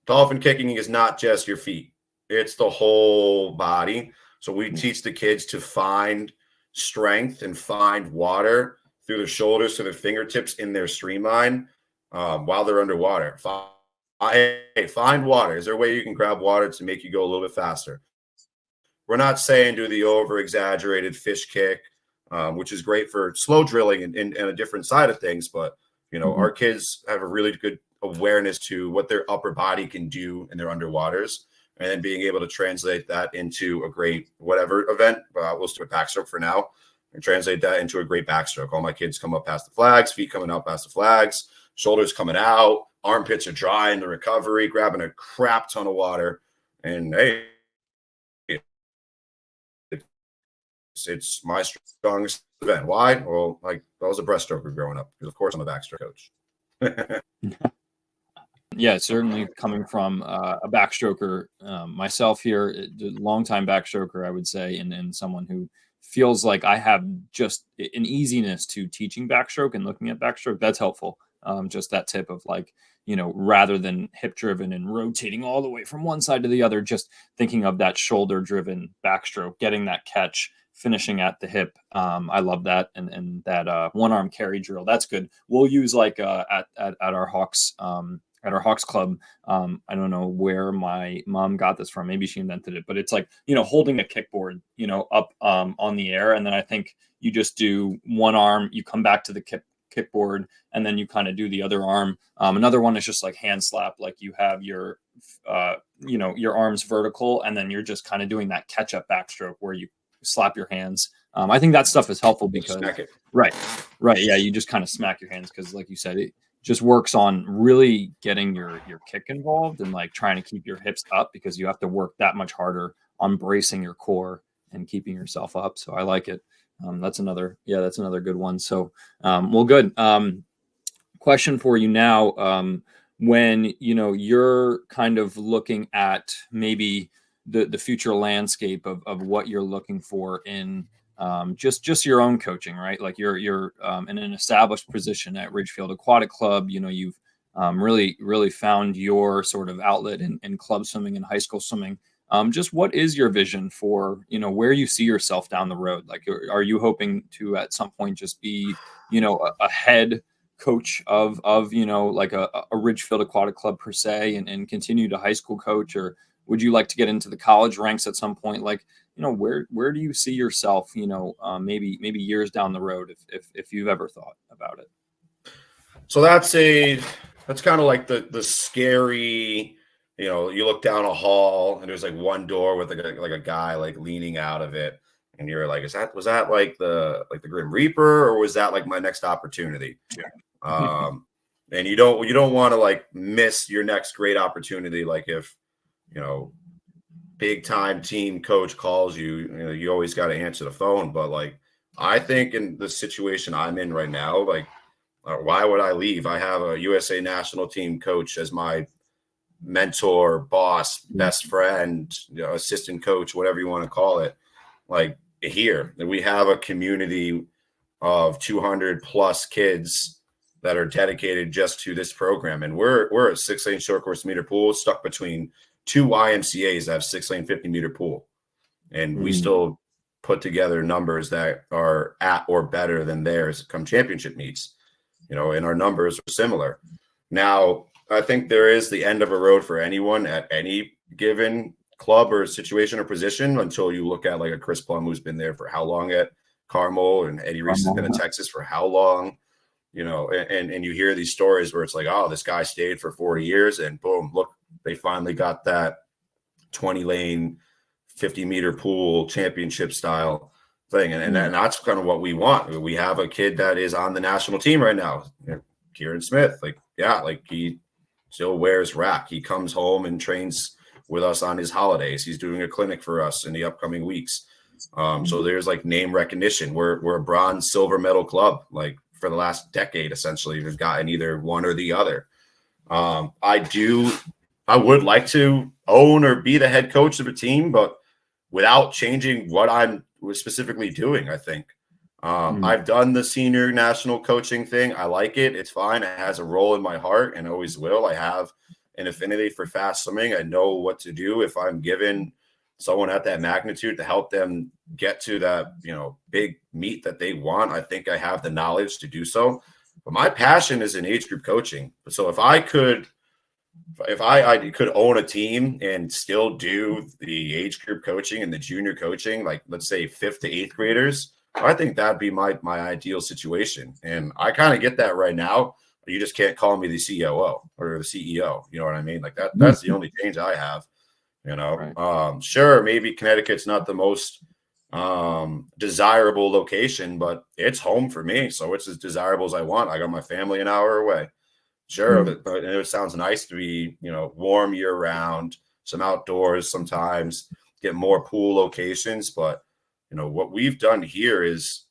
Dolphin kicking is not just your feet. It's the whole body. So we teach the kids to find strength and find water through their shoulders to their fingertips in their streamline while they're underwater. Find water. Is there a way you can grab water to make you go a little bit faster? We're not saying do the over-exaggerated fish kick, which is great for slow drilling and a different side of things. But, our kids have a really good awareness to what their upper body can do in their underwaters. And then being able to translate that into a great whatever event. We'll start with backstroke for now and translate that into a great backstroke. All my kids come up past the flags, feet coming out past the flags, shoulders coming out, armpits are dry in the recovery, grabbing a crap ton of water. And, hey, it's my strongest event. Why? Well, like I was a breaststroker growing up because, of course, I'm a backstroke coach.
Yeah, certainly coming from a backstroker myself here, longtime backstroker, I would say, and someone who feels like I have just an easiness to teaching backstroke and looking at backstroke. That's helpful. Just that tip of like, rather than hip driven and rotating all the way from one side to the other, just thinking of that shoulder driven backstroke, getting that catch, finishing at the hip. I love that. And that one arm carry drill. That's good. We'll use like at our Hawks, at our Hawks club. I don't know where my mom got this from. Maybe she invented it, but it's like, holding a kickboard, up on the air. And then I think you just do one arm, you come back to the kickboard, and then you kind of do the other arm. Another one is just like hand slap. Like you have your, your arms vertical, and then you're just kind of doing that catch up backstroke where you slap your hands. I think that stuff is helpful because right. Yeah. You just kind of smack your hands. Cause like you said, it just works on really getting your kick involved and like trying to keep your hips up because you have to work that much harder on bracing your core and keeping yourself up. So I like it. That's another good one. So, well, good. Question for you now. When, you're kind of looking at maybe the future landscape of what you're looking for in just your own coaching, right? Like you're in an established position at Ridgefield Aquatic Club. You've really found your sort of outlet in club swimming and high school swimming. Just what is your vision for, where you see yourself down the road? Like, are you hoping to at some point just be, a head coach of like a Ridgefield Aquatic Club per se and continue to high school coach? Or would you like to get into the college ranks at some point? Like, where do you see yourself, maybe years down the road if you've ever thought about it?
So that's kind of like the scary, you look down a hall and there's like one door with like a guy like leaning out of it, and you're like, was that like the Grim Reaper, or was that like my next opportunity? And you don't want to like miss your next great opportunity. Like if big time team coach calls you, you always got to answer the phone. But like I think in the situation I'm in right now, like why would I leave? I have a USA national team coach as my mentor, boss, best friend, assistant coach, whatever you want to call it. Like here, we have a community of 200 plus kids that are dedicated just to this program, and we're a 6-lane short course meter pool stuck between two YMCA's that have 6-lane 50-meter pool, and we still put together numbers that are at or better than theirs come championship meets. And our numbers are similar. Now, I think there is the end of a road for anyone at any given club or situation or position until you look at like a Chris Plum, who's been there for how long at Carmel, and Eddie Reese has been in Texas for how long, and you hear these stories where it's like, oh, this guy stayed for 40 years and boom, look, they finally got that 20-lane 50-meter pool championship style thing. And that's kind of what we want. We have a kid that is on the national team right now, Kieran Smith. Like he still wears rack. He comes home and trains with us on his holidays. He's doing a clinic for us in the upcoming weeks. So there's like name recognition. We're a bronze, silver medal club. Like for the last decade, essentially, we've gotten either one or the other. I would like to own or be the head coach of a team, but without changing what I'm specifically doing, I think. I've done the senior national coaching thing. I like it. It's fine. It has a role in my heart and always will. I have an affinity for fast swimming. I know what to do if I'm given someone at that magnitude to help them get to that, big meet that they want. I think I have the knowledge to do so. But my passion is in age group coaching. So if I could own a team and still do the age group coaching and the junior coaching, like let's say 5th to 8th graders, I think that'd be my ideal situation. And I kind of get that right now. You just can't call me the COO or the CEO. You know what I mean? Like that's the only change I have, Right. Sure, maybe Connecticut's not the most desirable location, but it's home for me. So it's as desirable as I want. I got my family an hour away. Sure, but it sounds nice to be, warm year round, some outdoors sometimes, get more pool locations. But what we've done here is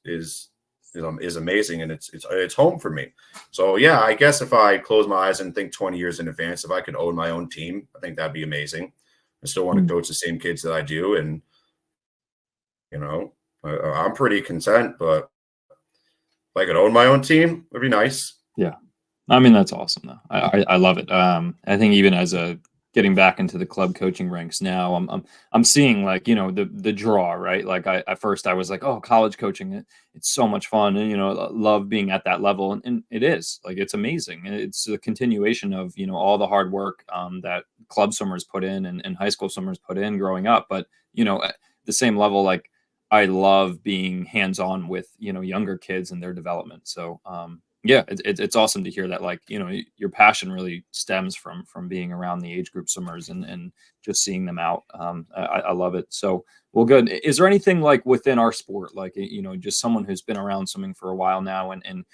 amazing, and it's home for me. So yeah, I guess if I close my eyes and think 20 years in advance, if I could own my own team, I think that'd be amazing. I still want to coach the same kids that I do, and I'm pretty content. But if I could own my own team, it'd be nice.
Yeah. I mean, that's awesome though. I love it. I think even as getting back into the club coaching ranks now, I'm seeing like, the draw, right? Like at first I was like, oh, college coaching, it's so much fun. And, love being at that level. And it is like, it's amazing. And it's a continuation of, all the hard work that club swimmers put in and high school swimmers put in growing up. But, at the same level, like I love being hands-on with, younger kids and their development. So, yeah, it's awesome to hear that, like, your passion really stems from being around the age group swimmers and just seeing them out. I love it. So, well, good. Is there anything like within our sport, like, just someone who's been around swimming for a while now and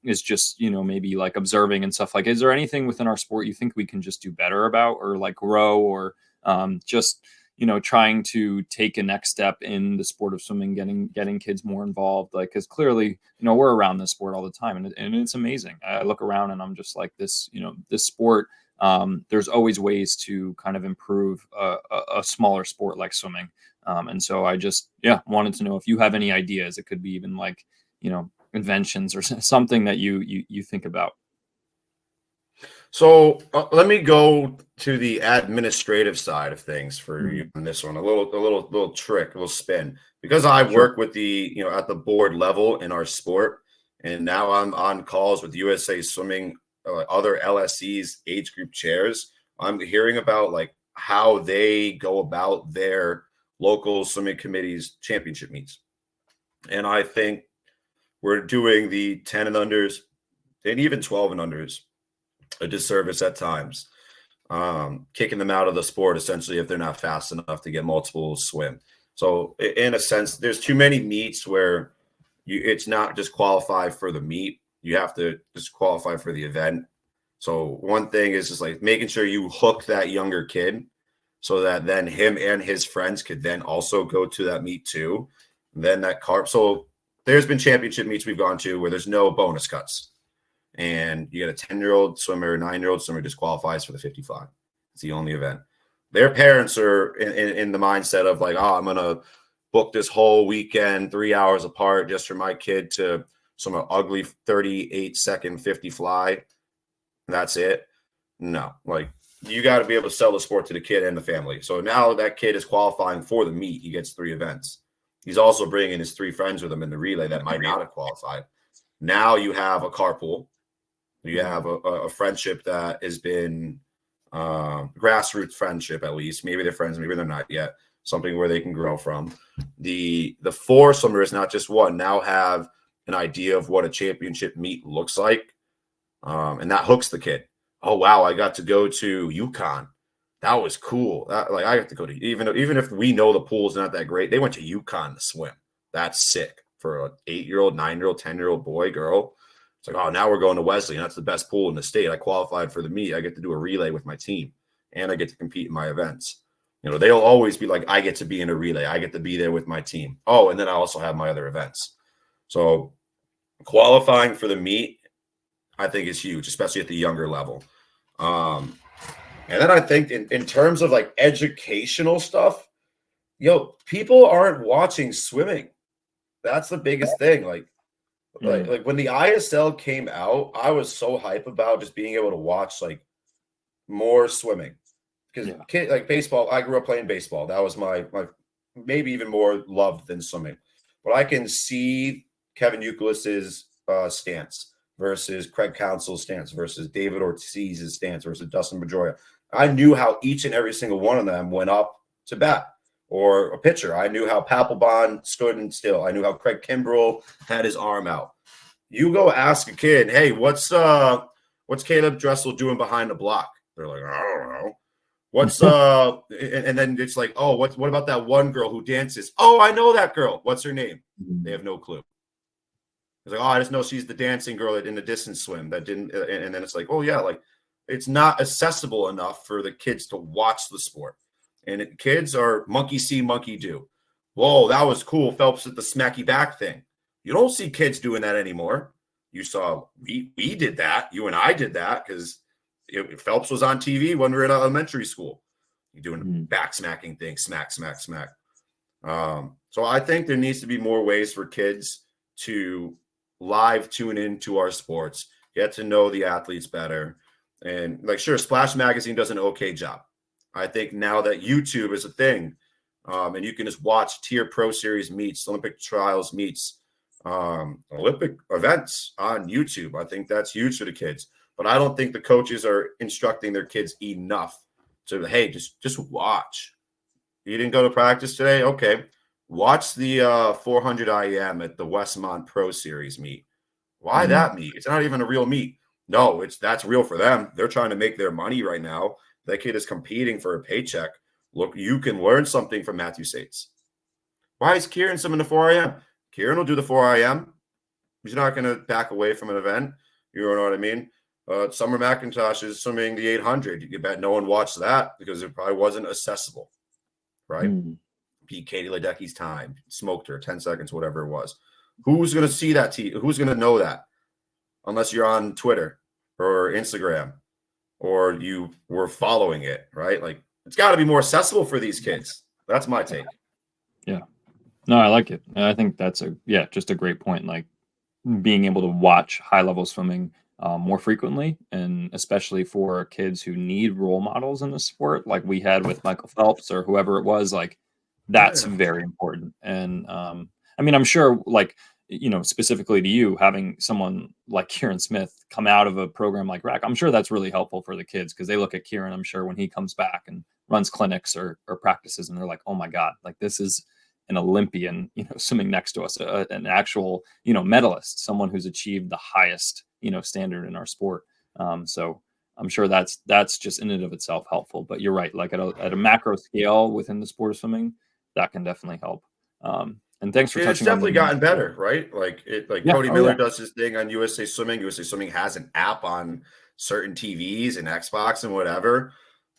is just, maybe like observing and stuff, like, is there anything within our sport you think we can just do better about or like grow or just trying to take a next step in the sport of swimming, getting kids more involved, like, because clearly, we're around this sport all the time and it's amazing. I look around and I'm just like this, this sport, there's always ways to kind of improve a smaller sport like swimming. And so I just, wanted to know if you have any ideas. It could be even like, inventions or something that you think about.
So let me go to the administrative side of things for you on this one. A little trick, a little spin, because I work with the at the board level in our sport, and now I'm on calls with USA Swimming, other LSC's age group chairs. I'm hearing about like how they go about their local swimming committees championship meets, and I think we're doing the 10 and unders and even 12 and unders a disservice at times. kicking them out of the sport essentially if they're not fast enough to get multiple swim. So in a sense, there's too many meets where it's not just qualify for the meet. You have to just qualify for the event. So one thing is just like making sure you hook that younger kid so that then him and his friends could then also go to that meet too. And then that carp. So there's been championship meets we've gone to where there's no bonus cuts. And you get a 10-year-old swimmer, 9-year-old swimmer disqualifies for the 55. It's the only event. Their parents are in the mindset of like, oh, I'm going to book this whole weekend, 3 hours apart just for my kid to some ugly 38-second 50 fly. That's it. No, like you got to be able to sell the sport to the kid and the family. So now that kid is qualifying for the meet. He gets 3 events. He's also bringing his 3 friends with him in the relay that might not have qualified. Now you have a carpool. You have a friendship that has been grassroots friendship, at least. Maybe they're friends, maybe they're not yet. Something where they can grow from. The 4 swimmers, not just one, now have an idea of what a championship meet looks like. And that hooks the kid. Oh, wow, I got to go to UConn. That was cool. I have to go to, even if we know the pool's not that great, they went to UConn to swim. That's sick for an 8-year-old, 9-year-old, 10-year-old boy, girl. It's like, oh, now we're going to Wesleyan. That's the best pool in the state. I qualified for the meet. I get to do a relay with my team, and I get to compete in my events. You know, they'll always be like, I get to be in a relay. I get to be there with my team. Oh, and then I also have my other events. So qualifying for the meet, I think is huge, especially at the younger level. And then I think in terms of like educational stuff, people aren't watching swimming. That's the biggest thing. Like when the ISL came out, I was so hype about just being able to watch like more swimming. Because like baseball, I grew up playing baseball. That was my maybe even more loved than swimming. But I can see Kevin Youkilis's stance versus Craig Counsell's stance versus David Ortiz's stance versus Dustin Pedroia. I knew how each and every single one of them went up to bat. Or a pitcher. I knew how Papelbon stood and still. I knew how Craig Kimbrell had his arm out. You go ask a kid, hey, what's Caleb Dressel doing behind the block? They're like, I don't know. What's and then it's like, oh, what about that one girl who dances? Oh, I know that girl. What's her name? They have no clue. It's like, oh, I just know she's the dancing girl in the distance swim that didn't. And then it's like, oh yeah, like it's not accessible enough for the kids to watch the sport. And kids are monkey see, monkey do. Whoa, that was cool. Phelps at the smacky back thing. You don't see kids doing that anymore. You saw we did that. You and I did that because Phelps was on TV when we were in elementary school. You're doing back smacking things, smack, smack, smack. So I think there needs to be more ways for kids to live tune into our sports, get to know the athletes better. And like, sure, Splash Magazine does an okay job. I think now that YouTube is a thing, and you can just watch tier pro series meets, Olympic trials meets, Olympic events on YouTube. I think that's huge for the kids. But I don't think the coaches are instructing their kids enough to, hey, just watch. You didn't go to practice today? Okay. Watch the 400 IM at the Westmont Pro Series meet. Why that meet? It's not even a real meet. No, that's real for them. They're trying to make their money right now. That kid is competing for a paycheck. Look, you can learn something from Matthew Sates. Why is Kieran swimming the 4 IM? Kieran will do the 4 IM. He's not going to back away from an event. You know what I mean? Summer McIntosh is swimming the 800. You bet no one watched that because it probably wasn't accessible, right? Beat Katie Ledecky's time, smoked her 10 seconds, whatever it was. Who's going to see that? Who's going to know that? Unless you're on Twitter or Instagram or you were following it, right? Like it's got to be more accessible for these kids. That's my take.
Yeah. No, I like it. I think that's just a great point. Like being able to watch high level swimming more frequently, and especially for kids who need role models in the sport, like we had with Michael Phelps or whoever it was, like that's very important. And I mean, I'm sure like, specifically to you, having someone like Kieran Smith come out of a program like RAC, I'm sure that's really helpful for the kids because they look at Kieran, I'm sure when he comes back and runs clinics or practices, and they're like, oh my God, like this is an Olympian, swimming next to us, an actual, medalist, someone who's achieved the highest, standard in our sport. So I'm sure that's just in and of itself helpful. But you're right, like at a macro scale within the sport of swimming, that can definitely help. And thanks for
And it's
touching on
definitely
the
gotten better, right? Like
yeah,
Cody
oh yeah,
Miller does his thing on USA Swimming. USA Swimming has an app on certain TVs and Xbox and whatever.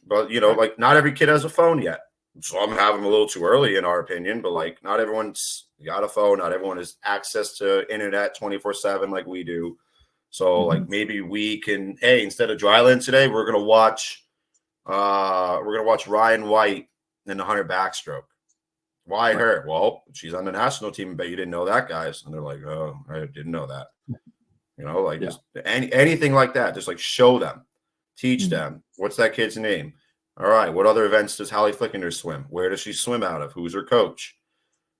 But
right.
like not every kid has a phone yet. Some have them a little too early, in our opinion. But like not everyone's got a phone. Not everyone has access to internet 24/7 like we do. So
Mhm.
like maybe we can, hey, instead of dryland today, we're gonna watch Ryan White in the 100 backstroke. Why
Right.
her? Well, she's on the national team, but you didn't know that, guys. And they're like, oh, I didn't know that. Like
Yeah.
just anything like that. Just like show them, teach
Mhm.
them. What's that kid's name? All right. What other events does Hallie Flickinger swim? Where does she swim out of? Who's her coach?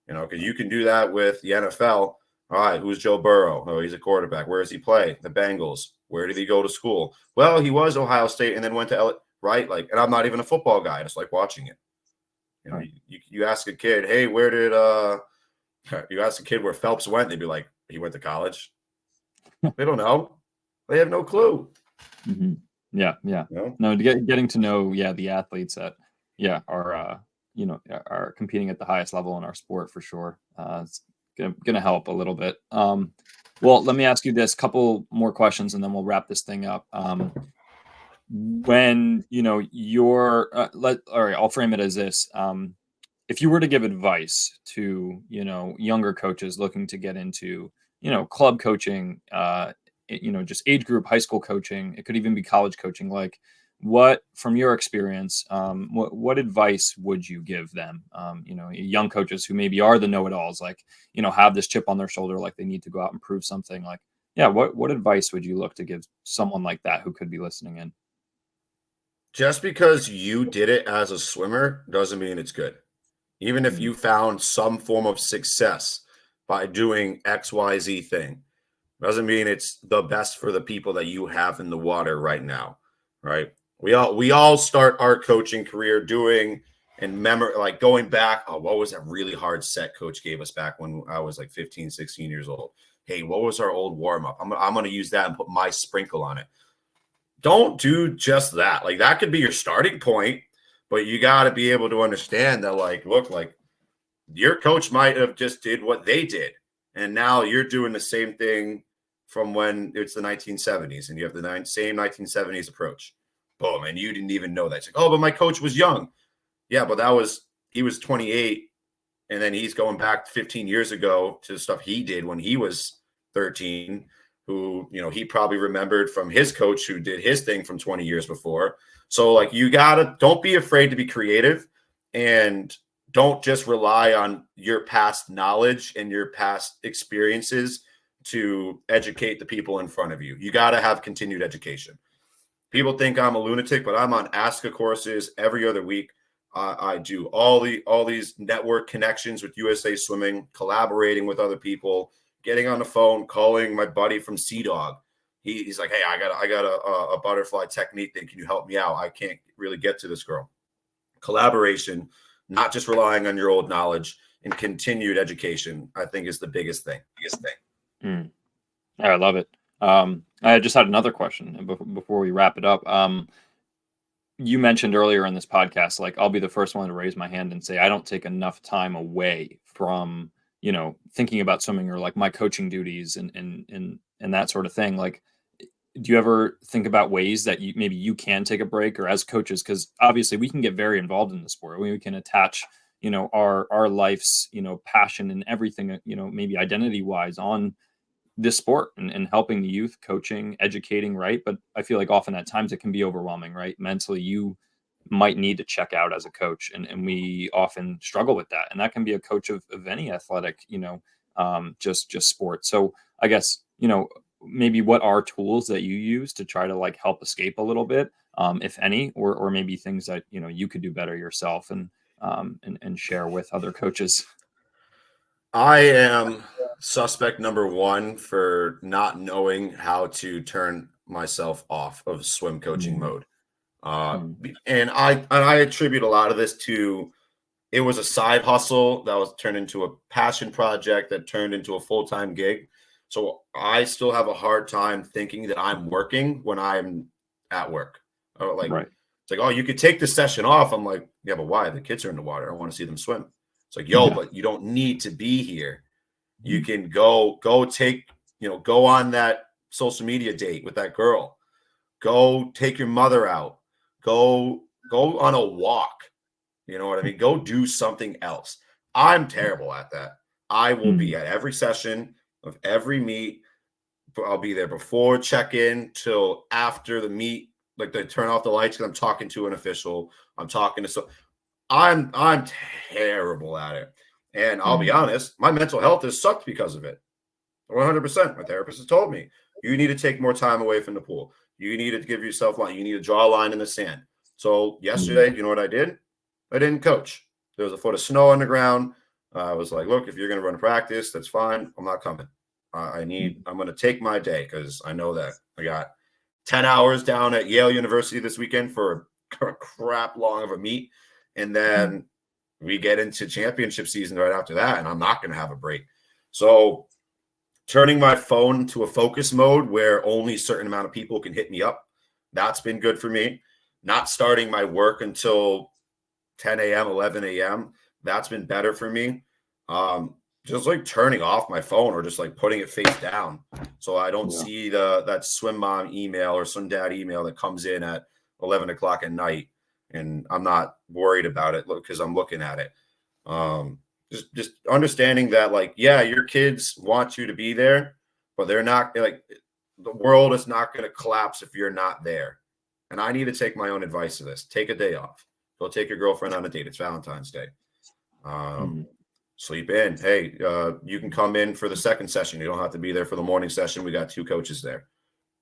Because you can do that with the NFL. All right. Who's Joe Burrow? Oh, he's a quarterback. Where does he play? The Bengals. Where did he go to school? Well, he was Ohio State and then went to right. Like, and I'm not even a football guy. I just like watching it.
Right.
You ask a kid, hey, where did you ask a kid where Phelps went, they'd be like, he went to college. They don't know. They have no clue.
Mhm. Yeah, yeah.
You know?
No, getting to know, yeah, the athletes that, yeah, are, are competing at the highest level in our sport for sure. It's gonna help a little bit. Well, let me ask you this couple more questions, and then we'll wrap this thing up. When you're all right, I'll frame it as this. If you were to give advice to younger coaches looking to get into club coaching, just age group high school coaching, it could even be college coaching, like what from your experience, what advice would you give them, young coaches who maybe are the know-it-alls, like have this chip on their shoulder, like they need to go out and prove something, like yeah, what advice would you look to give someone like that who could be listening in?
Just because you did it as a swimmer doesn't mean it's good. Even if
Mhm.
you found some form of success by doing XYZ thing, doesn't mean it's the best for the people that you have in the water right now. Right. We all start our coaching career doing and like going back. Oh, what was that really hard set coach gave us back when I was like 15, 16 years old? Hey, what was our old warm up? I'm going to use that and put my sprinkle on it. Don't do just that. Like that could be your starting point, but you got to be able to understand that, like, look, like your coach might have just did what they did. And now you're doing the same thing from when it's the 1970s and you have the same 1970s approach. Boom. And you didn't even know that. It's like, oh, but my coach was young. Yeah, but he was 28. And then he's going back 15 years ago to stuff he did when he was 13, who, he probably remembered from his coach who did his thing from 20 years before. So like don't be afraid to be creative and don't just rely on your past knowledge and your past experiences to educate the people in front of you. You got to have continued education. People think I'm a lunatic, but I'm on ASCA courses every other week. I do all these network connections with USA Swimming, collaborating with other people, getting on the phone, calling my buddy from Sea Dog. He's like, hey, I got a butterfly technique thing. Can you help me out? I can't really get to this girl. Collaboration, not just relying on your old knowledge, and continued education, I think, is the biggest thing.
Mm. Yeah, I love it. I just had another question before we wrap it up. You mentioned earlier in this podcast, like I'll be the first one to raise my hand and say I don't take enough time away from thinking about swimming or like my coaching duties and that sort of thing. Like, do you ever think about ways that maybe you can take a break, or as coaches, because obviously we can get very involved in the sport. We can attach our life's passion and everything, maybe identity wise on this sport, and helping the youth, coaching, educating, right? But I feel like often at times it can be overwhelming, right? Mentally, you might need to check out as a coach, and we often struggle with that. And that can be a coach of any athletic, just sport. So I guess, maybe what are tools that you use to try to like help escape a little bit, if any, or maybe things that, you could do better yourself, and share with other coaches.
I am suspect number one for not knowing how to turn myself off of swim coaching
Mm,
mode.
mm,
And I attribute a lot of this to it was a side hustle that was turned into a passion project that turned into a full-time gig. So I still have a hard time thinking that I'm working when I'm at work. Or like,
Right.
it's like, oh, you could take this session off. I'm like, yeah, but why? The kids are in the water. I want to see them swim. It's like, yo, but you don't need to be here. You can go take, go on that social media date with that girl. Go take your mother out. Go on a walk. You know what I mean? Go do something else. I'm terrible at that. I will be at every session of every meet. I'll be there before check-in till after the meet. Like they turn off the lights because I'm talking to an official. I'm talking to I'm terrible at it. And I'll be honest, my mental health has sucked because of it. 100%. My therapist has told me, you need to take more time away from the pool. You need to give yourself line. You need to draw a line in the sand. So yesterday, you know what I did? I didn't coach. There was a foot of snow on the ground. I was like, look, if you're going to run practice, that's fine. I'm not coming. I'm going to take my day because I know that I got 10 hours down at Yale University this weekend for a crap long of a meet. And then we get into championship season right after that, and I'm not going to have a break. So turning my phone to a focus mode where only a certain amount of people can hit me up, that's been good for me. Not starting my work until 10 a.m., 11 a.m., that's been better for me. Just like turning off my phone or just like putting it face down so I don't see that swim mom email or swim dad email that comes in at 11 o'clock at night, and I'm not worried about it because I'm looking at it. Just understanding that, like, yeah, your kids want you to be there, but they're not, like, the world is not going to collapse if you're not there. And I need to take my own advice to this. Take a day off. Go take your girlfriend on a date. It's Valentine's Day. Sleep in. Hey, you can come in for the second session. You don't have to be there for the morning session. We got 2 coaches there.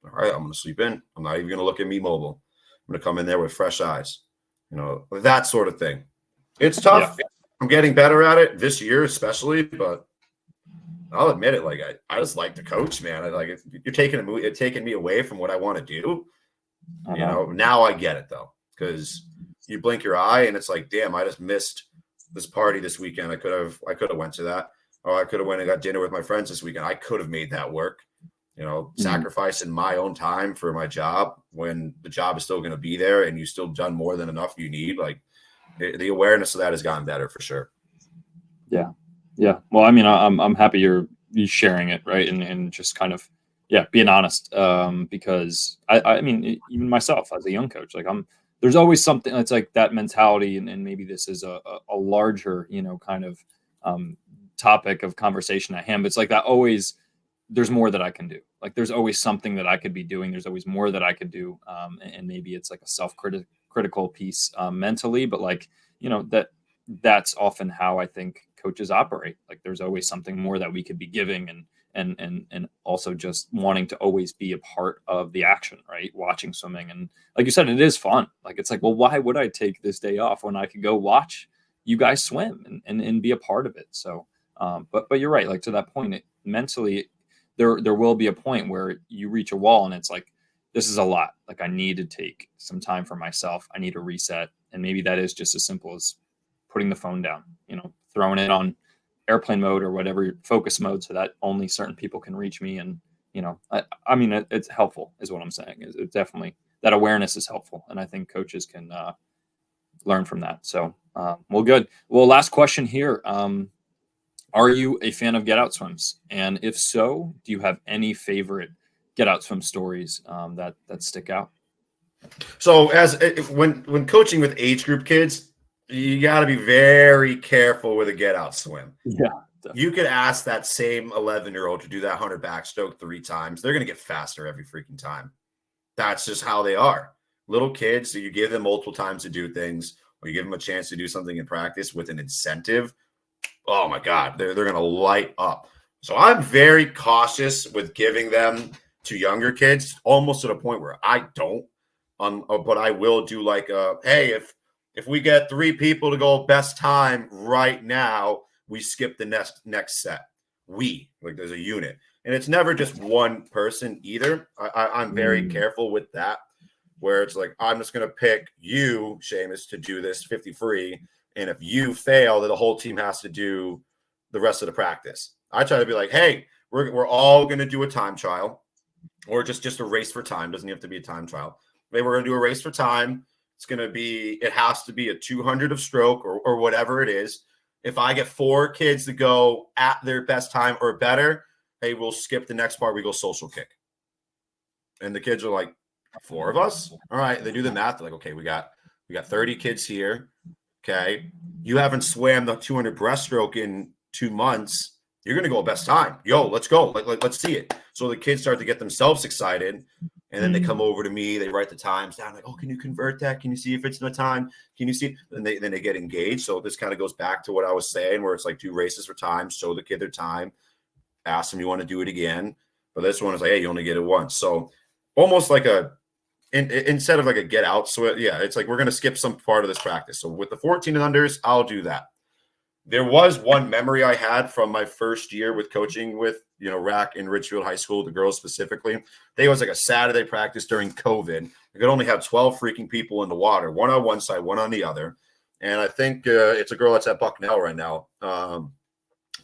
All right, I'm going to sleep in. I'm not even going to look at Me Mobile. I'm going to come in there with fresh eyes. That sort of thing. It's tough. Yeah. I'm getting better at it this year, especially, but I'll admit it. Like I just like to coach, man. You're taking me away from what I want to do. Now I get it though, because you blink your eye and it's like, damn, I just missed this party this weekend. I could have went to that, or I could have went and got dinner with my friends this weekend. I could have made that work. Sacrificing my own time for my job when the job is still going to be there and you still done more than enough you need. Like the awareness of that has gotten better for sure.
Yeah. Yeah. Well, I mean, I'm happy you're sharing it. Right. And just kind of, being honest. Because I mean, even myself as a young coach, like there's always something that's like that mentality. And maybe this is a larger, kind of topic of conversation at hand, but it's like that always, there's more that I can do. Like there's always something that I could be doing. There's always more that I could do. And maybe it's like a self-critical piece mentally, but like, that's often how I think coaches operate. Like there's always something more that we could be giving and also just wanting to always be a part of the action, right? Watching swimming. And like you said, it is fun. Like, it's like, well, why would I take this day off when I could go watch you guys swim and be a part of it? So, but you're right. Like to that point, mentally, there will be a point where you reach a wall and it's like, this is a lot. Like I need to take some time for myself. I need to reset. And maybe that is just as simple as putting the phone down, throwing it on airplane mode or whatever focus mode so that only certain people can reach me. And, I mean, it's helpful is what I'm saying. It's definitely, that awareness is helpful. And I think coaches can learn from that. So, well, good. Well, last question here. Are you a fan of get out swims? And if so, do you have any favorite get out swim stories that stick out?
So when coaching with age group kids, you got to be very careful with a get out swim.
Yeah. Definitely.
You could ask that same 11-year-old to do that 100 backstroke 3 times. They're going to get faster every freaking time. That's just how they are. Little kids, so you give them multiple times to do things, or you give them a chance to do something in practice with an incentive. Oh my God, they're going to light up. So I'm very cautious with giving them to younger kids, almost to the point where I don't. But I will do like, hey, if we get 3 people to go best time right now, we skip the next set. There's a unit. And it's never just one person either. I'm very careful with that, where it's like, I'm just going to pick you, Seamus, to do this 50 free. And if you fail, then the whole team has to do the rest of the practice. I try to be like, hey, we're all going to do a time trial, or just a race for time. Doesn't have to be a time trial. maybe we're going to do a race for time. It has to be a 200 of stroke or whatever it is. If I get 4 kids to go at their best time or better, hey, we'll skip the next part. We go social kick. And the kids are like, 4 of us? All right. They do the math. They're like, okay, we got 30 kids here. Okay. You haven't swam the 200 breaststroke in 2 months. You're going to go best time. Yo, let's go. Let's see it. So the kids start to get themselves excited. And then they come over to me. They write the times down. Like, oh, can you convert that? Can you see if it's in the time? Can you see? And then they get engaged. So this kind of goes back to what I was saying, where it's like 2 races for time. Show the kid their time. Ask them you want to do it again. But this one is like, hey, you only get it once. So almost like instead of like a get out. So yeah, it's like we're going to skip some part of this practice. So with the 14 and unders, I'll do that. There was one memory I had from my first year with coaching with, RAC in Ridgefield High School, the girls specifically. It was like a Saturday practice during COVID. I could only have 12 freaking people in the water, one on one side, one on the other. And I think it's a girl that's at Bucknell right now.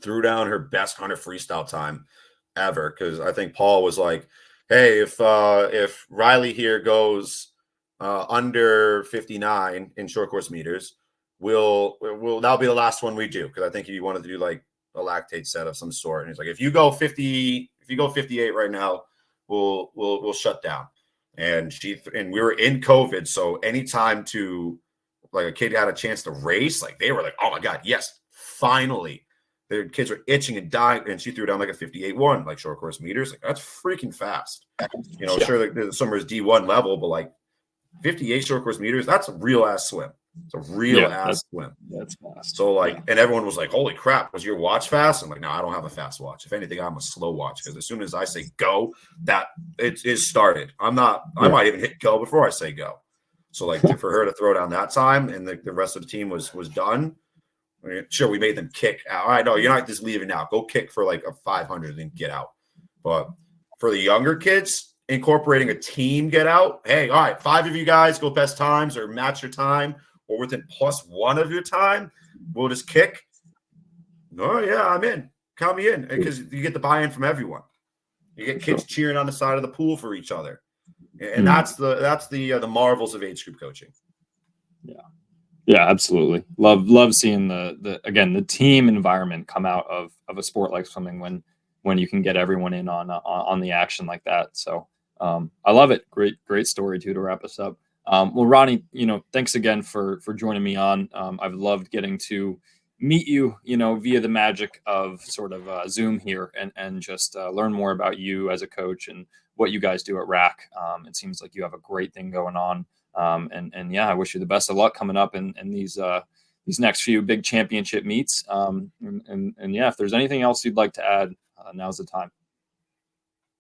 Threw down her best 100 freestyle time ever. Cause I think Paul was like, hey, if Riley here goes under 59 in short course meters, that'll be the last one we do, because I think he wanted to do like a lactate set of some sort. And he's like, if you go 58 right now, we'll shut down. And we were in COVID, so anytime to like a kid had a chance to race, like they were like, oh my god, yes, finally. The kids were itching and dying, and she threw down like a 58-1, like short course meters. Like that's freaking fast. Sure, like the summer is D1 level, but like 58 short course meters, that's a real ass swim. It's a real ass swim. That's fast. So like, and everyone was like, holy crap, was your watch fast? I'm like, no, I don't have a fast watch. If anything, I'm a slow watch, because as soon as I say go, that it is started. I might even hit go before I say go. So like for her to throw down that time and the rest of the team was done. I mean, sure, we made them kick out. All right, no, you're not just leaving now. Go kick for like a 500 and get out. But for the younger kids, incorporating a team get out. Hey, all right, 5 of you guys go best times or match your time, or within +1 of your time, we'll just kick. Oh, yeah, I'm in. Count me in, because you get the buy-in from everyone. You get kids cheering on the side of the pool for each other. And that's the marvels of age group coaching.
Yeah, absolutely. Love seeing the team environment come out of a sport like swimming when you can get everyone in on the action like that. So I love it. Great story too to wrap us up. Well, Ronnie, thanks again for joining me on. I've loved getting to meet you, via the magic of sort of Zoom here and just learn more about you as a coach and what you guys do at RAC. It seems like you have a great thing going on. And yeah, I wish you the best of luck coming up in these next few big championship meets. And yeah, if there's anything else you'd like to add, now's the time.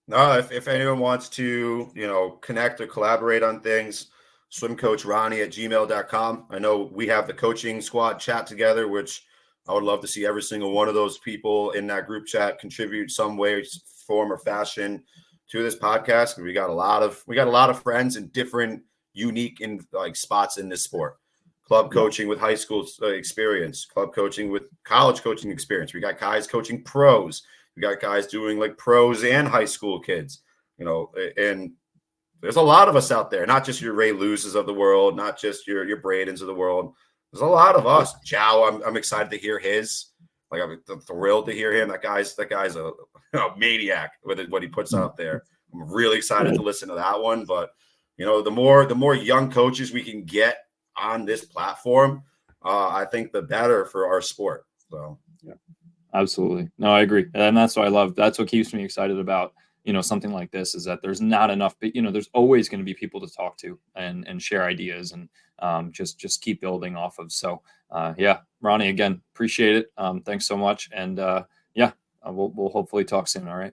No, if anyone wants to, connect or collaborate on things, swimcoachronnie@gmail.com. I know we have the coaching squad chat together, which I would love to see every single one of those people in that group chat contribute some way, form, or fashion to this podcast. We got a lot of friends in different unique in like spots in this sport. Club coaching with high school experience, club coaching with college coaching experience. We got guys coaching pros. We got guys doing like pros and high school kids, and there's a lot of us out there, not just your Ray Lewis of the world, not just your Bradens of the world. There's a lot of us. Jow, I'm excited to hear his. Like I'm thrilled to hear him. That guy's a maniac with what he puts out there. I'm really excited to listen to that one. But the more young coaches we can get on this platform, I think the better for our sport. So
yeah, absolutely. No, I agree, and that's what I love. That's what keeps me excited about something like this, is that there's not enough, but there's always going to be people to talk to and share ideas and just keep building off of. So yeah, Ronnie, again, appreciate it. Thanks so much. And yeah, we'll hopefully talk soon. All right.